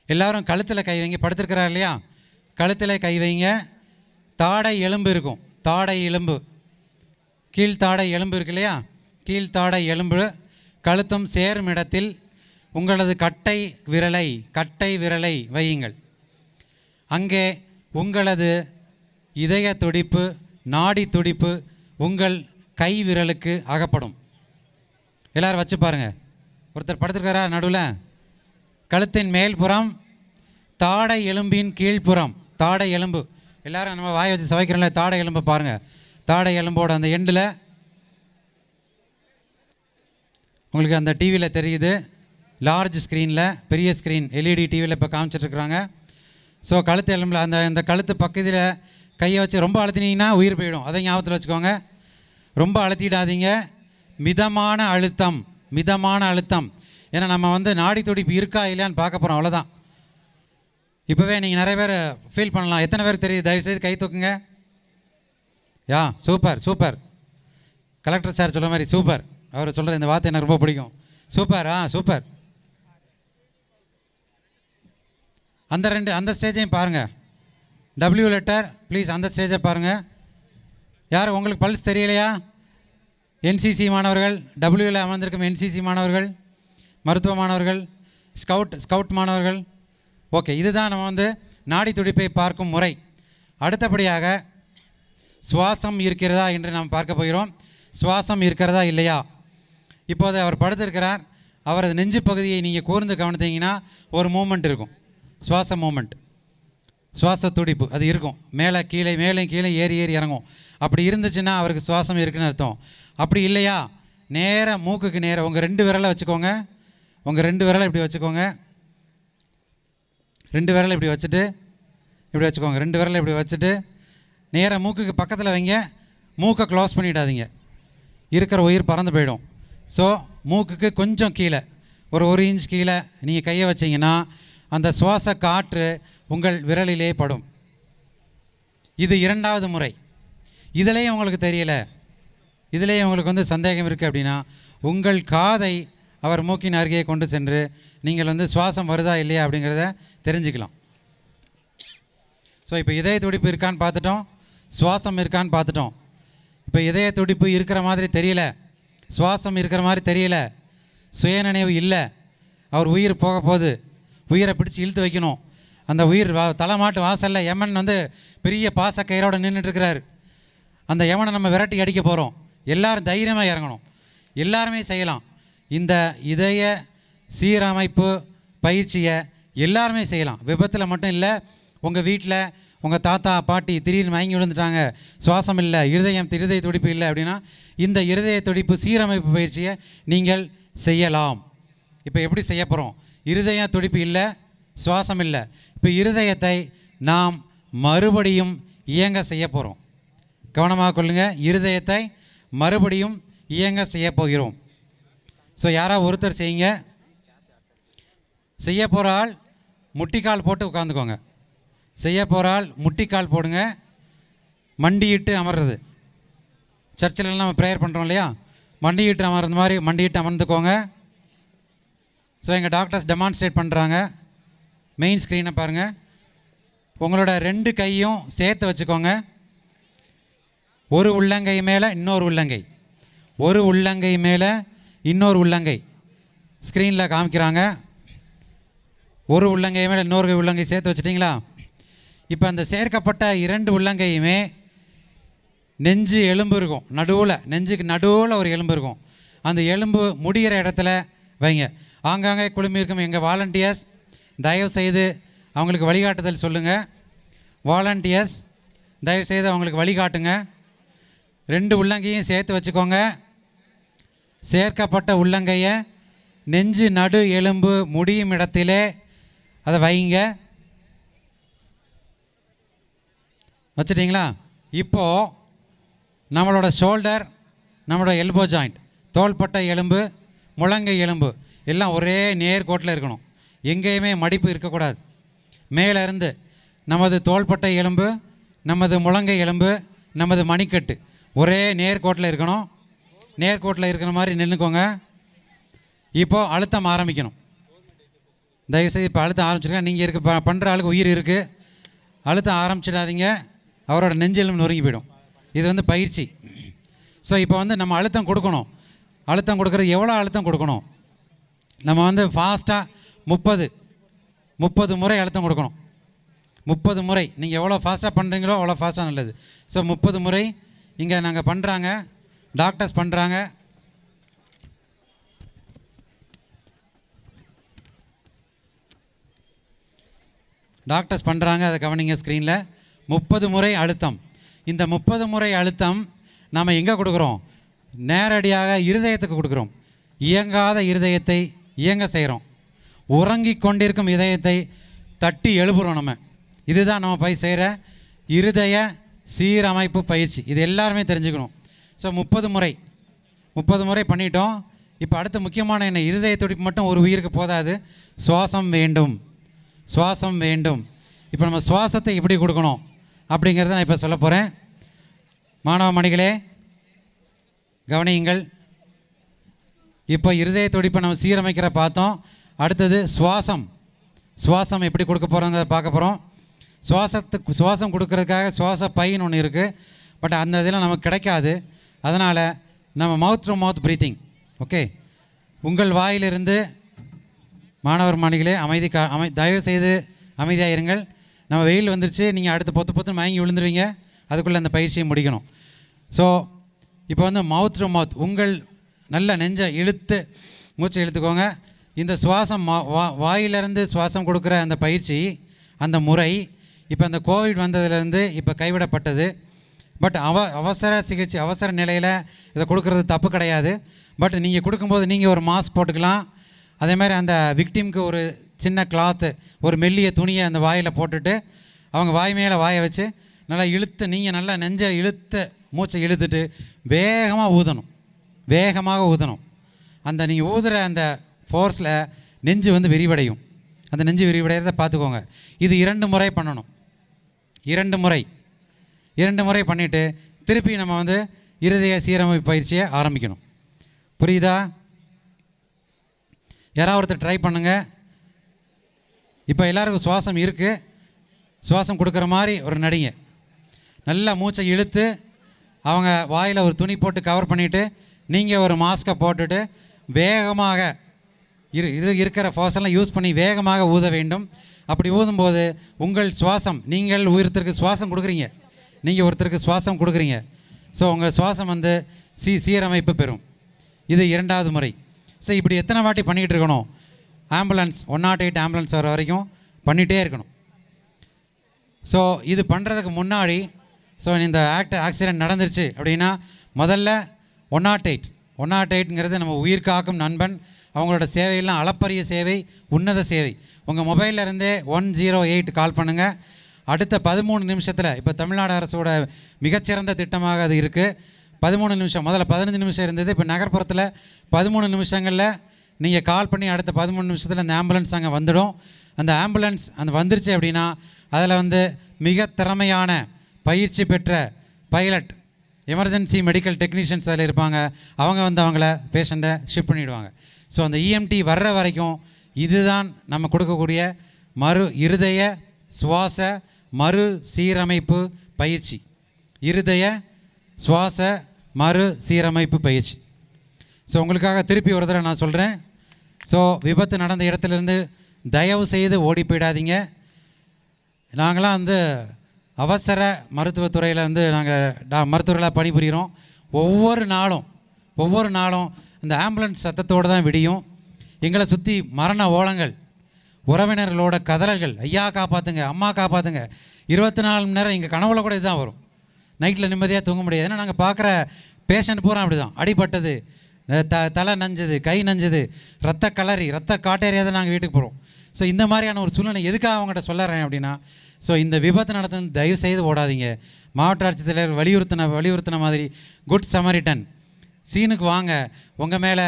எல்லோரும் கழுத்தில் கை வைங்க. படுத்துருக்கிறா இல்லையா, கழுத்தில் கை வைங்க. தாடை எலும்பு இருக்கும், தாடை எலும்பு, கீழ்த்தாடை எலும்பு இருக்கு இல்லையா, கீழ்த்தாடை எலும்பு கழுத்தும் சேரும் இடத்தில் உங்களது கட்டை விரலை வையுங்கள். அங்கே உங்களது இதய துடிப்பு, நாடி துடிப்பு உங்கள் கை விரலுக்கு அகப்படும். எல்லோரும் வச்சு பாருங்கள். ஒருத்தர் படுத்துருக்காரா நடுவில், கழுத்தின் மேல்புறம் தாடை எலும்பின் கீழ்ப்புறம், தாடை எலும்பு. எல்லோரும் நம்ம வாயை வச்சு சவைக்கிறோம்ல, தாடை எலும்பை பாருங்கள். தாடை எலும்போட அந்த எண்டில் உங்களுக்கு அந்த டிவியில் தெரியுது, லார்ஜ் ஸ்க்ரீனில், பெரிய ஸ்க்ரீன் எல்இடி டிவியில் இப்போ காமிச்சிட்ருக்குறாங்க. ஸோ கழுத்து எலும்பில் அந்த கழுத்து பக்கத்தில் கையை வச்சு ரொம்ப அழுத்தினீங்கன்னா உயிர் போயிடும். அதை ஞாபகத்தில் வச்சுக்கோங்க. ரொம்ப அழுத்திடாதீங்க, மிதமான அழுத்தம். ஏன்னா நம்ம நாடி துடிப்பு இருக்கா இல்லையான்னு பார்க்க போகிறோம், அவ்வளோதான். இப்போவே நீங்கள் நிறைய பேர் ஃபீல் பண்ணலாம். எத்தனை பேருக்கு தெரியுது? தயவுசெய்து கை தூக்குங்க. யா, சூப்பர். கலெக்டர் சார் சொல்கிற மாதிரி சூப்பர். அவர் சொல்கிற இந்த வார்த்தை எனக்கு ரொம்ப பிடிக்கும். சூப்பர். அந்த ஸ்டேஜையும் பாருங்கள். டபிள்யூ லெட்டர் ப்ளீஸ், அந்த ஸ்டேஜை பாருங்கள். யார் உங்களுக்கு பல்ஸ் தெரியலையா? என்சிசி மாணவர்கள், டபிள்யூவில் அமர்ந்திருக்கும் என்சிசி மாணவர்கள், மருத்துவ மாணவர்கள், ஸ்கவுட் மாணவர்கள். ஓகே, இதுதான் நம்ம நாடி துடிப்பை பார்க்கும் முறை. அடுத்தபடியாக சுவாசம் இருக்கிறதா என்று நாம் பார்க்க போகிறோம். சுவாசம் இருக்கிறதா இல்லையா. இப்போது அவர் படுத்திருக்கிறார். அவரது நெஞ்சு பகுதியை நீங்கள் கூர்ந்து கவனித்தீங்கன்னா ஒரு மூமெண்ட் இருக்கும், சுவாச மூமெண்ட், சுவாச துடிப்பு அது இருக்கும். மேலே கீழே ஏறி இறங்கும். அப்படி இருந்துச்சுன்னா அவருக்கு சுவாசம் இருக்குன்னு அர்த்தம். அப்படி இல்லையா, நேராக மூக்குக்கு நேராக உங்கள் 2 விரலை வச்சுக்கோங்க. உங்கள் 2 விரலை இப்படி வச்சுக்கோங்க. 2 விரலை இப்படி வச்சுட்டு இப்படி வச்சுக்கோங்க. 2 விரலை இப்படி வச்சுட்டு நேராக மூக்குக்கு பக்கத்தில் வைங்க. மூக்கை க்ளோஸ் பண்ணிடாதீங்க, இருக்கிற உயிர் பறந்து போயிடும். ஸோ மூக்குக்கு கொஞ்சம் கீழே ஒரு 1 இன்ச் கீழே நீங்கள் கையை வச்சிங்கன்னா அந்த சுவாச காற்று உங்கள் விரலிலே படும். இது 2வது முறை. இதிலேயே உங்களுக்கு தெரியலை, இதிலேயே உங்களுக்கு சந்தேகம் இருக்குது அப்படின்னா உங்கள் காதை அவர் மூக்கின் அருகே கொண்டு சென்று நீங்கள் சுவாசம் வருதா இல்லையா அப்படிங்கிறத தெரிஞ்சுக்கலாம். ஸோ இப்போ இதய துடிப்பு இருக்கான்னு பார்த்துட்டோம், சுவாசம் இருக்கான்னு பார்த்துட்டோம். இப்போ இதய துடிப்பு இருக்கிற மாதிரி தெரியல, சுவாசம் இருக்கிற மாதிரி தெரியல, சுயநினைவு இல்லை. அவர் உயிர் போக போகுது, உயிரை பிடிச்சி இழுத்து வைக்கணும். அந்த உயிர் தலைமாட்டு வாசலில் யமன் பெரிய பாசக்கயிறோடு நின்றுட்டுருக்கிறார். அந்த யமனை நம்ம விரட்டி அடிக்க போகிறோம். எல்லோரும் தைரியமாக இறங்கணும், எல்லாருமே செய்யலாம். இந்த இதய சீரமைப்பு பயிற்சியை எல்லாருமே செய்யலாம். விபத்தில் மட்டும் இல்லை, உங்கள் வீட்டில் உங்கள் தாத்தா பாட்டி திடீர்னு மயங்கி விழுந்துட்டாங்க, சுவாசம் இல்லை, இருதய துடிப்பு இல்லை அப்படின்னா இந்த இருதய துடிப்பு சீரமைப்பு பயிற்சியை நீங்கள் செய்யலாம். இப்போ எப்படி செய்ய போகிறோம்? இருதய துடிப்பு இல்லை, சுவாசம் இல்லை. இப்போ இருதயத்தை நாம் மறுபடியும் இயங்க செய்ய போகிறோம். கவனமாக கொள்ளுங்கள். இருதயத்தை மறுபடியும் இயங்க செய்ய போகிறோம். ஸோ யாராவது ஒருத்தர் செய்யுங்க. செய்ய போகிற ஆள் முட்டிக்கால் போட்டு உட்காந்துக்கோங்க. செய்ய போகிற ஆள் முட்டிக்கால் போடுங்க. மண்டியிட்டு அமர்றது, சர்ச்சிலலாம் நம்ம ப்ரேயர் பண்ணுறோம் இல்லையா, மண்டியிட்டு அமர்ந்த மாதிரி மண்டியிட்டு அமர்ந்துக்கோங்க. ஸோ எங்கள் டாக்டர்ஸ் டெமான்ஸ்ட்ரேட் பண்ணுறாங்க. மெயின் ஸ்க்ரீனை பாருங்கள். உங்களோட 2 கையும் சேர்த்து வச்சுக்கோங்க. ஒரு உள்ளங்கை மேலே இன்னொரு உள்ளங்கை, ஒரு உள்ளங்கை மேலே இன்னொரு உள்ளங்கை ஸ்க்ரீனில் காமிக்கிறாங்க. ஒரு உள்ளங்கை மேலே இன்னொரு உள்ளங்கை சேர்த்து வச்சிட்டிங்களா? இப்போ அந்த சேர்க்கப்பட்ட 2 உள்ளங்கையுமே நெஞ்சு எலும்பு இருக்கும், நடுவில் நெஞ்சுக்கு நடுவில் ஒரு எலும்பு இருக்கும். அந்த எலும்பு முடிகிற இடத்துல வைங்க. ஆங்காங்கே குழுமி இருக்கும் எங்கள் வாலண்டியர்ஸ் தயவுசெய்து அவங்களுக்கு வழிகாட்டுதல் சொல்லுங்கள். வாலண்டியர்ஸ் தயவுசெய்து அவங்களுக்கு வழிகாட்டுங்க. 2 உள்ளங்கையும் சேர்த்து வச்சுக்கோங்க. சேர்க்கப்பட்ட உள்ளங்கையை நெஞ்சு நடு எலும்பு முடியும் இடத்திலே அதை வைங்க. வச்சுட்டிங்களா? இப்போது நம்மளோட ஷோல்டர், நம்மளோட எல்போ ஜாயிண்ட், தோள்பட்டை எலும்பு, முழங்கை எலும்பு எல்லாம் ஒரே நேர்கோட்டில் இருக்கணும். எங்கேயுமே மடிப்பு இருக்கக்கூடாது. மேலே இருந்து நமது தோள்பட்டை எலும்பு, நமது முழங்கை எலும்பு, நமது மணிக்கட்டு ஒரே நேர்கோட்டில் இருக்கணும். நேர்கோட்டில் இருக்கிற மாதிரி நின்றுக்கோங்க. இப்போது அழுத்தம் ஆரம்பிக்கணும். தயவுசெய்து இப்போ அழுத்தம் ஆரம்பிச்சிருக்கேன். நீங்கள் இருக்க பண்ணுற ஆளுக்கு உயிர் இருக்குது. அழுத்தம் ஆரம்பிச்சிடாதீங்க, அவரோட நெஞ்செலும்பு நொறுங்கி போயிடும். இது வந்து பயிற்சி. ஸோ இப்போ வந்து நம்ம அழுத்தம் கொடுக்கணும். அழுத்தம் கொடுக்குறது எவ்வளோ அழுத்தம் கொடுக்கணும்? நம்ம வந்து ஃபாஸ்ட்டாக 30 முறை அழுத்தம் கொடுக்கணும். 30 முறை. நீங்கள் எவ்வளோ ஃபாஸ்ட்டாக பண்ணுறீங்களோ அவ்வளோ ஃபாஸ்ட்டாக நல்லது. ஸோ 30 முறை இங்கே நாங்கள் பண்ணுறாங்க, டாக்டர்ஸ் பண்ணுறாங்க. டாக்டர்ஸ் பண்ணுறாங்க, அதை கவனிங்க ஸ்க்ரீனில். 30 முறை அழுத்தம். இந்த 30 முறை அழுத்தம் நாம் எங்கே கொடுக்குறோம்? நேரடியாக இருதயத்துக்கு கொடுக்குறோம். இயங்காத இருதயத்தை இயங்க செய்கிறோம். உறங்கி கொண்டிருக்கும் இதயத்தை தட்டி எழுப்புறோம் நம்ம. இதுதான் நம்ம போய் செய்கிற இருதய சீரமைப்பு பயிற்சி. இது எல்லாருமே தெரிஞ்சுக்கணும். ஸோ 30 முறை பண்ணிட்டோம். இப்போ அடுத்த முக்கியமான என்ன? இருதய துடிப்பு மட்டும் ஒரு உயிருக்கு போதாது, சுவாசம் வேண்டும். சுவாசம் வேண்டும். இப்போ நம்ம சுவாசத்தை எப்படி கொடுக்கணும் அப்படிங்கிறத நான் இப்போ சொல்ல போகிறேன். மாணவ மணிகளே கவனியுங்கள். இப்போ இருதய துடிப்பை நம்ம சீரமைக்கிற பார்த்தோம். அடுத்தது சுவாசம் எப்படி கொடுக்க போகிறோங்கிறத பார்க்க போகிறோம். சுவாசம் கொடுக்கறதுக்காக சுவாச பைன்னு ஒன்று இருக்குது. பட் அந்த இதில் நமக்கு கிடைக்காது. அதனால் நம்ம மவுத் டு மவுத் ப்ரீத்திங். ஓகே, உங்கள் வாயிலிருந்து மாணவர் மணிகளே தயவு செய்து அமைதியாக இருங்கள். நம்ம வெயில் வந்துருச்சு, நீங்கள் அடுத்து பொத்து மயங்கி விழுந்துருவீங்க. அதுக்குள்ளே அந்த பயிற்சியை முடிக்கணும். ஸோ இப்போ வந்து மவுத் டு மவுத், உங்கள் நல்ல நெஞ்சை மூச்சை இழுத்துக்கோங்க. இந்த சுவாசம் வாயிலிருந்து சுவாசம் கொடுக்குற அந்த பயிற்சி, அந்த முறை இப்போ அந்த கோவிட் வந்ததுலேருந்து இப்போ கைவிடப்பட்டது. பட் அவசர நிலையில் இதை கொடுக்குறது தப்பு கிடையாது. பட் நீங்கள் கொடுக்கும்போது நீங்கள் ஒரு மாஸ்க் போட்டுக்கலாம். அதே மாதிரி அந்த விக்டிம்க்கு ஒரு சின்ன கிளாத்து, ஒரு மெல்லிய துணியை அந்த வாயில் போட்டுட்டு அவங்க வாய் மேலே வாயை வச்சு நல்லா இழுத்து, நீங்கள் நல்லா நெஞ்சை மூச்சை இழுத்துட்டு வேகமாக ஊதணும். அந்த நீங்கள் ஊதுகிற அந்த ஃபோர்ஸில் நெஞ்சு வந்து விரிவடையும். அந்த நெஞ்சு விரிவடைகிறத பார்த்துக்கோங்க. இது 2 முறை பண்ணணும். 2 முறை பண்ணிவிட்டு திருப்பி நம்ம வந்து இருதய சீரமைப்பு பயிற்சியை ஆரம்பிக்கணும். புரியுதா? யாராவது ஒருத்தர் ட்ரை பண்ணுங்கள். இப்போ எல்லாருக்கும் சுவாசம் இருக்குது. சுவாசம் கொடுக்குற மாதிரி ஒரு நடிங்க. நல்லா மூச்சை இழுத்து அவங்க வாயில் ஒரு துணி போட்டு கவர் பண்ணிவிட்டு நீங்கள் ஒரு மாஸ்கை போட்டுட்டு வேகமாக இது இருக்கிற ஃபோர்ஸெல்லாம் யூஸ் பண்ணி வேகமாக ஊத வேண்டும். அப்படி ஊதும்போது உங்கள் சுவாசம், நீங்கள் ஒருத்தருக்கு சுவாசம் கொடுக்குறீங்க, நீங்கள் ஒருத்தருக்கு சுவாசம் கொடுக்குறீங்க. ஸோ உங்கள் சுவாசம் வந்து சீரமைப்பு பெறும். இது 2வது முறை. ஸோ இப்படி எத்தனை வாட்டி பண்ணிகிட்டு இருக்கணும்? ஆம்புலன்ஸ் 108 ஆம்புலன்ஸ் வர வரைக்கும் பண்ணிகிட்டே இருக்கணும். ஸோ இது பண்ணுறதுக்கு முன்னாடி இந்த ஆக்சிடெண்ட் நடந்துருச்சு அப்படின்னா முதல்ல 108ங்கிறது நம்ம உயிர் காக்கும் நண்பன். அவங்களோட சேவையெல்லாம் அளப்பரிய சேவை, உன்னத சேவை. உங்கள் மொபைலில் இருந்தே 108 கால் பண்ணுங்கள். அடுத்த 13 நிமிஷத்தில், இப்போ தமிழ்நாடு அரசோட மிகச்சிறந்த திட்டமாக அது இருக்குது. 13 நிமிஷம், முதல்ல 15 நிமிஷம் இருந்தது. இப்போ நகர்ப்புறத்தில் 13 நிமிஷங்களில் நீங்கள் கால் பண்ணி அடுத்த 13 நிமிஷத்தில் அந்த ஆம்புலன்ஸ் அங்கே வந்துடும். அந்த ஆம்புலன்ஸ் வந்துருச்சு அப்படின்னா அதில் வந்து மிக திறமையான பயிற்சி பெற்ற பைலட், எமர்ஜென்சி மெடிக்கல் டெக்னீஷியன்ஸ் அதில் இருப்பாங்க. அவங்க வந்து அவங்கள பேஷண்ட்டை ஷிஃப்ட் பண்ணிவிடுவாங்க. ஸோ அந்த இஎம்டி வர்ற வரைக்கும் இதுதான் நம்ம கொடுக்கக்கூடிய இருதய சுவாச மறு சீரமைப்பு பயிற்சி. இருதய சுவாச மறு சீரமைப்பு பயிற்சி. ஸோ உங்களுக்காக திருப்பி ஒரு தடவை நான் சொல்கிறேன். ஸோ விபத்து நடந்த இடத்துலேருந்து தயவு செய்து ஓடி போயிடாதீங்க. நாங்களாம் வந்து அவசர மருத்துவத்துறையில் வந்து நாங்கள் மருத்துவர்களாக பணிபுரிகிறோம். ஒவ்வொரு நாளும் இந்த ஆம்புலன்ஸ் சத்தத்தோடு தான் விடியும். எங்களை சுற்றி மரண ஓலங்கள், உறவினர்களோட கதறல்கள், ஐயா காப்பாற்றுங்க, அம்மா காப்பாற்றுங்க. 24 மணி நேரம் எங்கள் கனவுல கூட இதுதான் வரும். நைட்டில் நிம்மதியாக தூங்க முடியாது. ஏன்னா நாங்கள் பார்க்குற பேஷண்ட் பூரா அப்படி தான். அடிபட்டது, தலை நஞ்சது, கை நஞ்சது, ரத்த கலரி, ரத்த காட்டேரியாதான் நாங்கள் வீட்டுக்கு போகிறோம். ஸோ இந்த மாதிரியான ஒரு சூழ்நிலை எதுக்காக அவங்ககிட்ட சொல்லுறேன் அப்படின்னா, ஸோ இந்த விபத்து நடத்துறது தயவு செய்து ஓடாதீங்க. மாவட்ட ஆட்சித்தலைவர் வலியுறுத்தின மாதிரி குட் சமரிட்டன் சீனுக்கு வாங்க. உங்கள் மேலே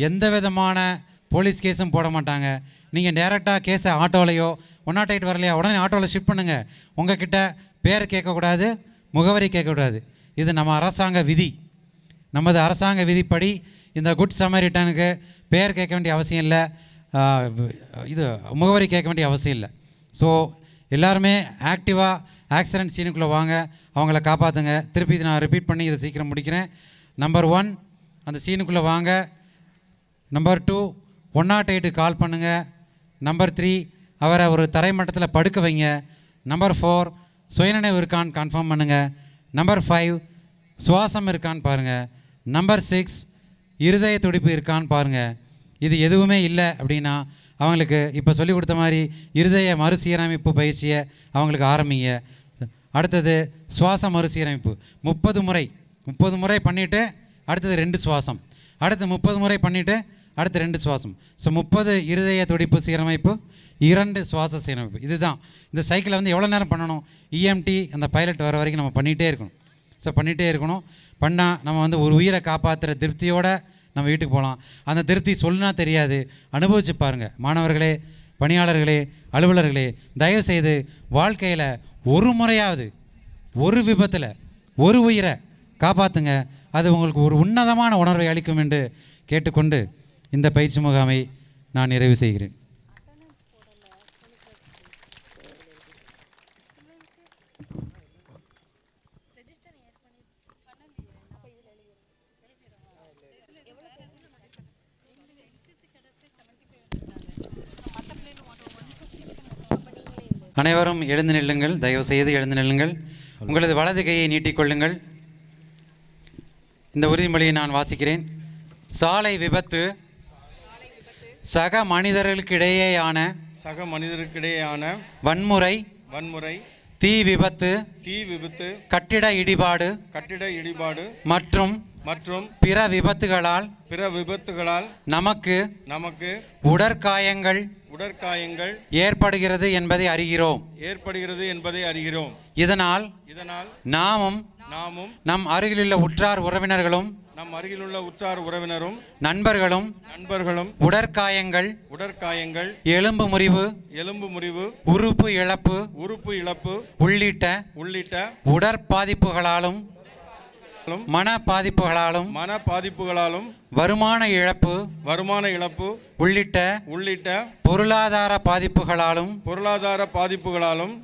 எந்த விதமான போலீஸ் கேஸும் போட மாட்டாங்க. நீங்கள் டேரெக்டாக கேஸை ஆட்டோலையோ 108 வரலையா உடனே ஆட்டோவில் ஷிஃப்ட் பண்ணுங்கள். உங்கள் கிட்ட பேர் கேட்கக்கூடாது, முகவரி கேட்கக்கூடாது. இது நம்ம அரசாங்க விதி. நமது அரசாங்க விதிப்படி இந்த குட் சமரிட்டனுக்கு பேர் கேட்க வேண்டிய அவசியம் இல்லை, இது முகவரி கேட்க வேண்டிய அவசியம் இல்லை. ஸோ எல்லாருமே ஆக்டிவாக ஆக்சிடென்ட் சீனுக்குள்ளே வாங்க, அவங்கள காப்பாற்றுங்க. திருப்பி இது நான் ரிப்பீட் பண்ணி இதை சீக்கிரம் முடிக்கிறேன். நம்பர் 1 அந்த சீனுக்குள்ளே வாங்க. நம்பர் 2 108 கால் பண்ணுங்கள். நம்பர் 3 அவரை ஒரு தரைமட்டத்தில் படுக்க வைங்க. நம்பர் 4 சுயநினைவு இருக்கான்னு கன்ஃபார்ம் பண்ணுங்கள். நம்பர் 5 சுவாசம் இருக்கான்னு பாருங்கள். நம்பர் 6 இருதய துடிப்பு இருக்கான்னு பாருங்கள். இது எதுவுமே இல்லை அப்படின்னா அவங்களுக்கு இப்போ சொல்லிக் கொடுத்த மாதிரி இருதய மறுசீரமைப்பு பயிற்சியை அவங்களுக்கு ஆரம்பிங்க. அடுத்தது சுவாச மறுசீரமைப்பு 30 முறை பண்ணிவிட்டு அடுத்தது 2 சுவாசம், அடுத்து 30 முறை பண்ணிவிட்டு அடுத்து 2 சுவாசம். ஸோ 30 இருதய துடிப்பு சீரமைப்பு, 2 சுவாச சீரமைப்பு. இதுதான் இந்த சைக்கிளை வந்து எவ்வளோ நேரம் பண்ணணும், இஎம்டி அந்த பைலட் வர வரைக்கும் நம்ம பண்ணிகிட்டே இருக்கணும். ஸோ பண்ணிகிட்டே இருக்கணும். பண்ணால் நம்ம வந்து ஒரு உயிரை காப்பாற்றுற திருப்தியோடு நம்ம வீட்டுக்கு போகலாம். அந்த திருப்தி சொல்லுனா தெரியாது, அனுபவிச்சு பாருங்கள். மாணவர்களே, பணியாளர்களே, அலுவலர்களே, தயவுசெய்து வாழ்க்கையில் ஒரு முறையாவது ஒரு விபத்தில் ஒரு உயிரை காப்பாற்றுங்க. அது உங்களுக்கு ஒரு உன்னதமான உணர்வை அளிக்கும் என்று கேட்டுக்கொண்டு இந்த பயிற்சி முகாமை நான் நிறைவு செய்கிறேன். அனைவரும் எழுந்து நில்லுங்கள், தயவு செய்து எழுந்து நில்லுங்கள். உங்களது வலது கையை நீட்டிக்கொள்ளுங்கள். இந்த உறுதிமொழியை நான் வாசிக்கிறேன். சாலை விபத்து சக மனிதர்களுக்கிடையேயான வன்முறை, தீ விபத்து, கட்டிட இடிபாடு மற்றும் பிற விபத்துகளால் நமக்கு உடற்காயங்கள் ஏற்படுகிறது என்பதை அறிகிறோம். இதனால் நாமும் நம் அருகிலுள்ள உற்றார் உறவினர்களும் நண்பர்களும் உடற்காயங்கள், எலும்பு முறிவு, உறுப்பு இழப்பு உள்ளிட்ட உடற்பாதிப்புகளாலும் மன பாதிப்புகளாலும் வருமான இழப்பு உள்ளிட்ட பொருளாதார பாதிப்புகளாலும்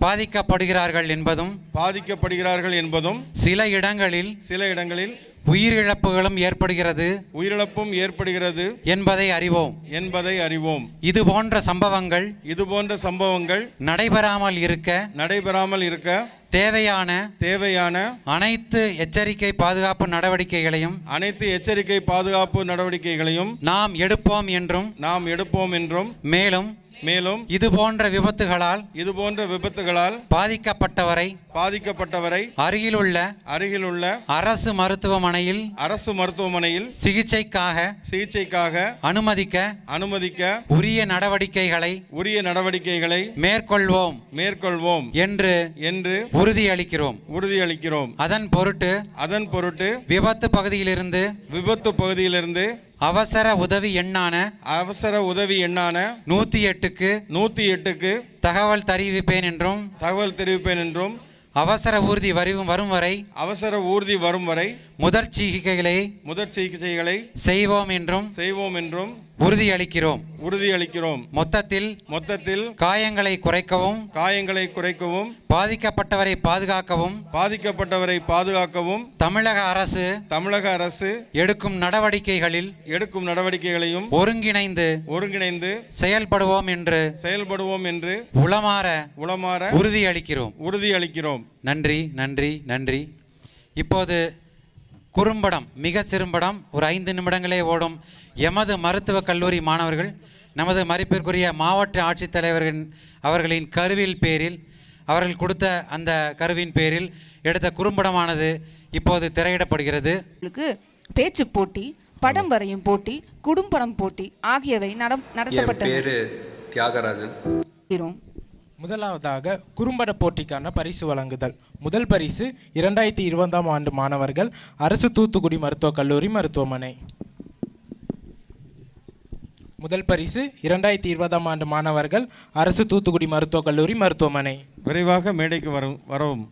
பாதிக்கப்படுகிறார்கள் என்பதும் சில இடங்களில் உயிரிழப்புகளும் ஏற்படுகிறது என்பதை அறிவோம். இது போன்ற சம்பவங்கள் நடைபெறாமல் இருக்க தேவையான அனைத்து எச்சரிக்கை பாதுகாப்பு நடவடிக்கைகளையும் நாம் எடுப்போம் என்றும் மேலும் இது போன்ற விபத்துகளால் பாதிக்கப்பட்டவரை அருகிலுள்ள அரசு மருத்துவமனையில் சிகிச்சைக்காக அனுமதிக்க உரிய நடவடிக்கைகளை மேற்கொள்வோம் என்று உறுதியளிக்கிறோம். அதன் பொருட்டு விபத்து பகுதியிலிருந்து அவசர உதவி எண்ணான 108க்கு தகவல் தெரிவிப்பேன் என்றும் அவசர ஊர்தி வரும் வரை முதற் சிகிச்சைகளை செய்வோம் என்றும் உறுதியளிக்கிறோம். மொத்தத்தில் காயங்களை குறைக்கவும் பாதிக்கப்பட்டவரை பாதுகாக்கவும் தமிழக அரசு எடுக்கும் நடவடிக்கைகளையும் ஒருங்கிணைந்து செயல்படுவோம் என்று உளமாற உறுதியளிக்கிறோம். நன்றி. இப்போது குறும்படம், மிக சிறும்படம், ஒரு 5 நிமிடங்களே ஓடும் எமது மருத்துவக் கல்லூரி மாணவர்கள் நமது மதிப்பிற்குரிய மாவட்ட ஆட்சித்தலைவர்கள் அவர்களின் கருவின் பேரில், அவர்கள் கொடுத்த அந்த கருவின் பேரில் எடுத்த குறும்படமானது இப்போது திரையிடப்படுகிறது. பேச்சு போட்டி, படம் வரையும் போட்டி, குறும்படம் போட்டி ஆகியவை நடத்தப்பட்டது. தியாகராஜன். முதலாவதாக குறும்பட போட்டிக்கான பரிசு வழங்குதல். முதல் பரிசு 2020ஆம் ஆண்டு மாணவர்கள் அரசு தூத்துக்குடி மருத்துவக் கல்லூரி மருத்துவமனை. முதல் பரிசு 2020ஆம் ஆண்டு மாணவர்கள் அரசு தூத்துக்குடி மருத்துவக் கல்லூரி மருத்துவமனை. விரைவாக மேடைக்கு வரவும்.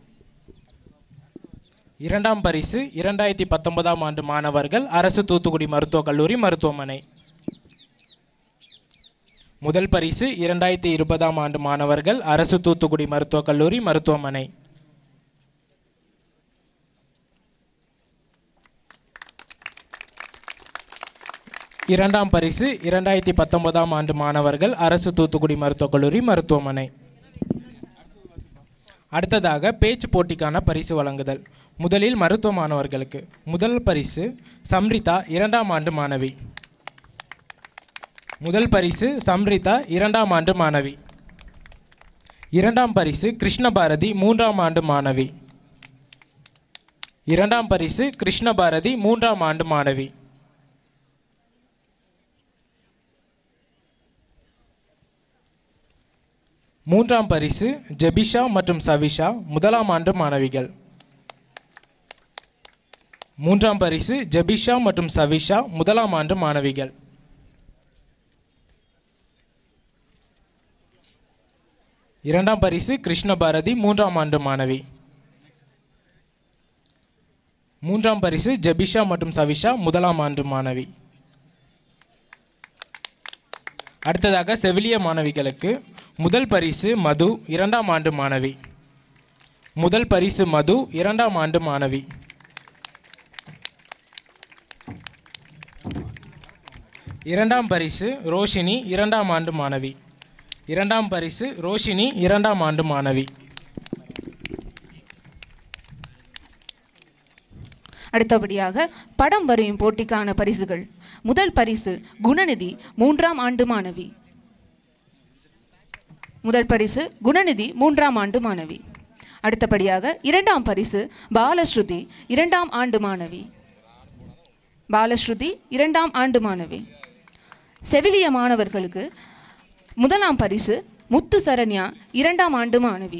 இரண்டாம் பரிசு 2019ஆம் ஆண்டு மாணவர்கள் அரசு தூத்துக்குடி மருத்துவக் கல்லூரி மருத்துவமனை. முதல் பரிசு 2020ஆம் ஆண்டு மாணவர்கள் அரசு தூத்துக்குடி மருத்துவக் கல்லூரி மருத்துவமனை. இரண்டாம் பரிசு 2019ஆம் ஆண்டு மாணவர்கள் அரசு தூத்துக்குடி மருத்துவக் கல்லூரி மருத்துவமனை. அடுத்ததாக பேச்சு போட்டிக்கான பரிசு வழங்குதல். முதலில் மருத்துவ மாணவர்களுக்கு. முதல் பரிசு சம்ரிதா 2ஆம் ஆண்டு மாணவி. முதல் பரிசு சம்ரிதா 2ஆம் ஆண்டு மாணவி. இரண்டாம் பரிசு கிருஷ்ணபாரதி 3ஆம் ஆண்டு மாணவி. இரண்டாம் பரிசு கிருஷ்ணபாரதி 3ஆம் ஆண்டு மாணவி. மூன்றாம் பரிசு ஜெபிஷா மற்றும் சவிஷா 1ஆம் ஆண்டு மாணவிகள். மூன்றாம் பரிசு ஜெபிஷா மற்றும் சவிஷா 1ஆம் ஆண்டு மாணவிகள். இரண்டாம் பரிசு கிருஷ்ணபாரதி 3ஆம் ஆண்டு மாணவி. மூன்றாம் பரிசு ஜெபிஷா மற்றும் சவிஷா 1ஆம் ஆண்டு மாணவி. அடுத்ததாக செவிலிய மாணவிகளுக்கு. முதல் பரிசு மது 2ஆம் ஆண்டு மாணவி. முதல் பரிசு மது 2ஆம் ஆண்டு மாணவி. இரண்டாம் பரிசு ரோஷினி 2ஆம் ஆண்டு மாணவி. இரண்டாம் பரிசு ரோஷினி 2ஆம் ஆண்டு மாணவி. அடுத்தபடியாக படம் வரையும் போட்டிக்கான பரிசுகள். முதல் பரிசு குணநிதி 3ஆம் ஆண்டு மாணவி. முதல் பரிசு குணநிதி 3ஆம் ஆண்டு மாணவி. அடுத்தபடியாக இரண்டாம் பரிசு பாலஸ்ருதி 2ஆம் ஆண்டு மாணவி. பாலஸ்ருதி 2ஆம் ஆண்டு மாணவி. செவிலிய மாணவர்களுக்கு முதலாம் பரிசு முத்து சரண்யா 2ஆம் ஆண்டு மாணவி.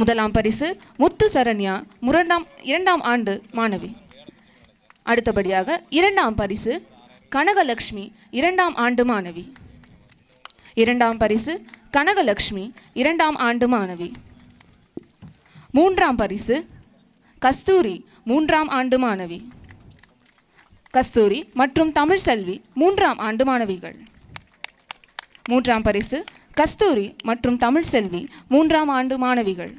முதலாம் பரிசு முத்து சரண்யா 2ஆம் ஆண்டு மாணவி. அடுத்தபடியாக இரண்டாம் பரிசு கனகலக்ஷ்மி 2ஆம் ஆண்டு மாணவி. இரண்டாம் பரிசு கனகலக்ஷ்மி 2ஆம் ஆண்டு மாணவி. மூன்றாம் பரிசு கஸ்தூரி 3ஆம் ஆண்டு மாணவி. கஸ்தூரி மற்றும் தமிழ்செல்வி 3ஆம் ஆண்டு மாணவிகள். மூன்றாம் பரிசு கஸ்தூரி மற்றும் தமிழ்செல்வி 3ஆம் ஆண்டு மாணவிகள்.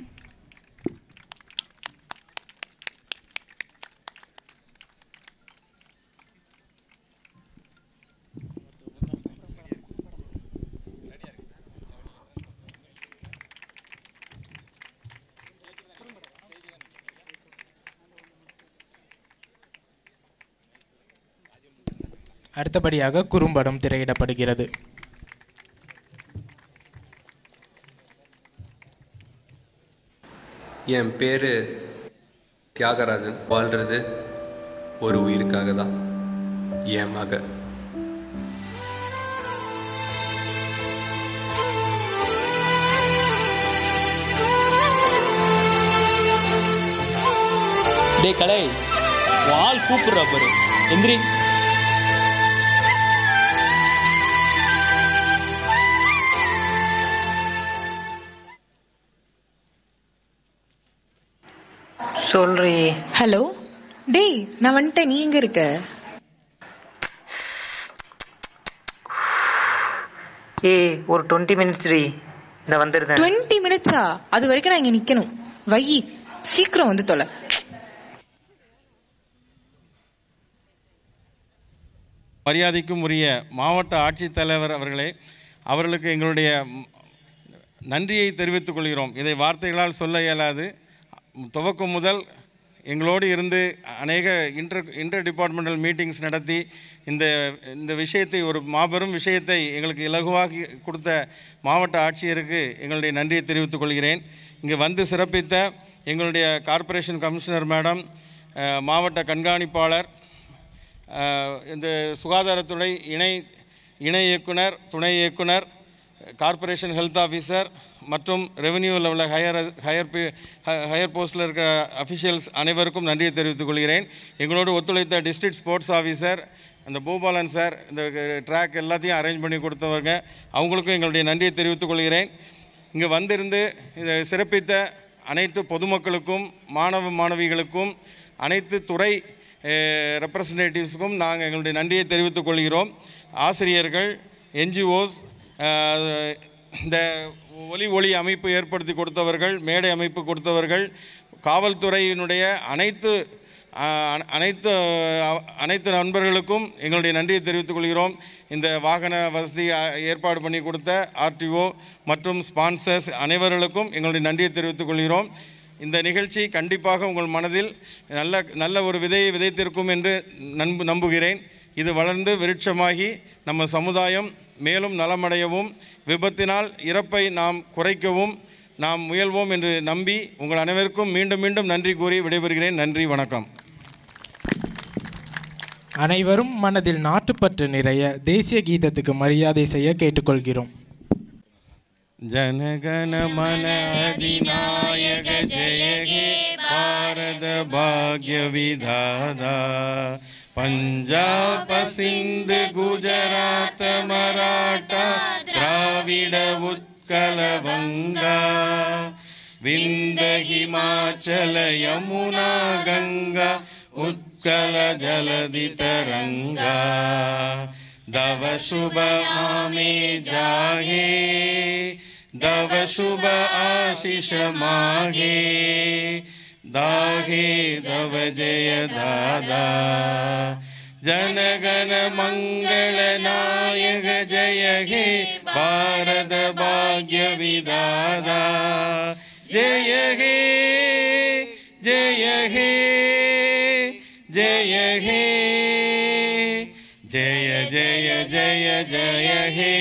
அடுத்தபடியாக குறும்படம் திரையிடப்படுகிறது. என் பேர் தியாகராஜன். வாழ்கிறது ஒரு உயிருக்காக தான். என் மக. டே கலை, ஆள் கூப்பிடுறா பாரு, எந்திரி. சொல்றி. ஹலோ டேய், நான் வந்துட்டேன். நீ எங்க இருக்க? ஏய் ஒரு 20 மினிட்ஸ் ரீ, இந்த வந்துருந்தேன். 20 மினிட்ஸா? அது வரைக்கும் நான் இங்கே நிற்கணும். வை, சீக்கிரம் வந்து தொலை. மரியாதைக்கும் உரிய மாவட்ட ஆட்சித்தலைவர் அவர்களே, அவர்களுக்கு எங்களுடைய நன்றியை தெரிவித்துக் கொள்கிறோம். இதை வார்த்தைகளால் சொல்ல இயலாது. துவக்கம் முதல் எங்களோடு இருந்து அநேக இன்டர் டிபார்ட்மெண்டல் மீட்டிங்ஸ் நடத்தி இந்த விஷயத்தை, ஒரு மாபெரும் விஷயத்தை எங்களுக்கு இலகுவாக்கி கொடுத்த மாவட்ட ஆட்சியருக்கு எங்களுடைய நன்றியை தெரிவித்துக் கொள்கிறேன். இங்கே வந்து சிறப்பித்த எங்களுடைய கார்ப்பரேஷன் கமிஷனர் மேடம், மாவட்ட கண்காணிப்பாளர், இந்த சுகாதாரத்துறை இணை இயக்குனர், துணை இயக்குனர், கார்ப்பரேஷன் ஹெல்த் ஆஃபீஸர் மற்றும் ரெவென்யூவில் உள்ள ஹையர் போஸ்ட்டில் இருக்க அஃபிஷியல்ஸ் அனைவருக்கும் நன்றியை தெரிவித்துக் கொள்கிறேன். எங்களோடு ஒத்துழைத்த டிஸ்ட்ரிக்ட் ஸ்போர்ட்ஸ் ஆஃபீஸர் அந்த பூபாலன் சார், இந்த ட்ராக் எல்லாத்தையும் அரேஞ்ச் பண்ணி கொடுத்தவங்க, அவங்களுக்கும் எங்களுடைய நன்றியை தெரிவித்துக் கொள்கிறேன். இங்கே வந்திருந்து இதை சிறப்பித்த அனைத்து பொதுமக்களுக்கும், மாணவிகளுக்கும், அனைத்து துறை ரெப்ரசன்டேட்டிவ்ஸுக்கும் நாங்கள் எங்களுடைய நன்றியை தெரிவித்துக் கொள்கிறோம். ஆசிரியர்கள், என்ஜிஓஸ், இந்த ஒலி அமைப்பு ஏற்படுத்தி கொடுத்தவர்கள், மேடை அமைப்பு கொடுத்தவர்கள், காவல்துறையினுடைய அனைத்து நண்பர்களுக்கும் எங்களுடைய நன்றியை தெரிவித்துக் கொள்கிறோம். இந்த வாகன வசதி ஏற்பாடு பண்ணி கொடுத்த ஆர்டிஓ மற்றும் ஸ்பான்சர்ஸ் அனைவர்களுக்கும் எங்களுடைய நன்றியை தெரிவித்துக் கொள்கிறோம். இந்த நிகழ்ச்சி கண்டிப்பாக உங்கள் மனதில் நல்ல ஒரு விதையை விதைத்திருக்கும் என்று நம்புகிறேன். இது வளர்ந்து விருட்சமாகி நம்ம சமுதாயம் மேலும் நலமடையவும், விபத்தினால் இறப்பை நாம் குறைக்கவும் நாம் முயல்வோம் என்று நம்பி உங்கள் அனைவருக்கும் மீண்டும் மீண்டும் நன்றி கூறி விடைபெறுகிறேன். நன்றி, வணக்கம். அனைவரும் மனதில் நாட்டுப்பற்று நிறைய தேசிய கீதத்துக்கு மரியாதை செய்ய கேட்டுக்கொள்கிறோம். ஜனகன மன அதிநாயக ஜெய ஹே பாரத பாக்ய விதாதா, பஞ்சாப சிந்து குஜராத் மராட்டா திராவிட உத்கல வங்கா, விந்த ஹிமாச்சல யமுனா கங்கா உத்கல ஜலதி தரங்கா, தவ சுப ஆமே ஜாகே, தவ சுப ஆசிஷ மாகே, दाहे तव जय दादा, जनगण मंगल नायक जय हे भारत भाग्य विधाता, जय हे जय हे जय हे जय जय जय जय हे।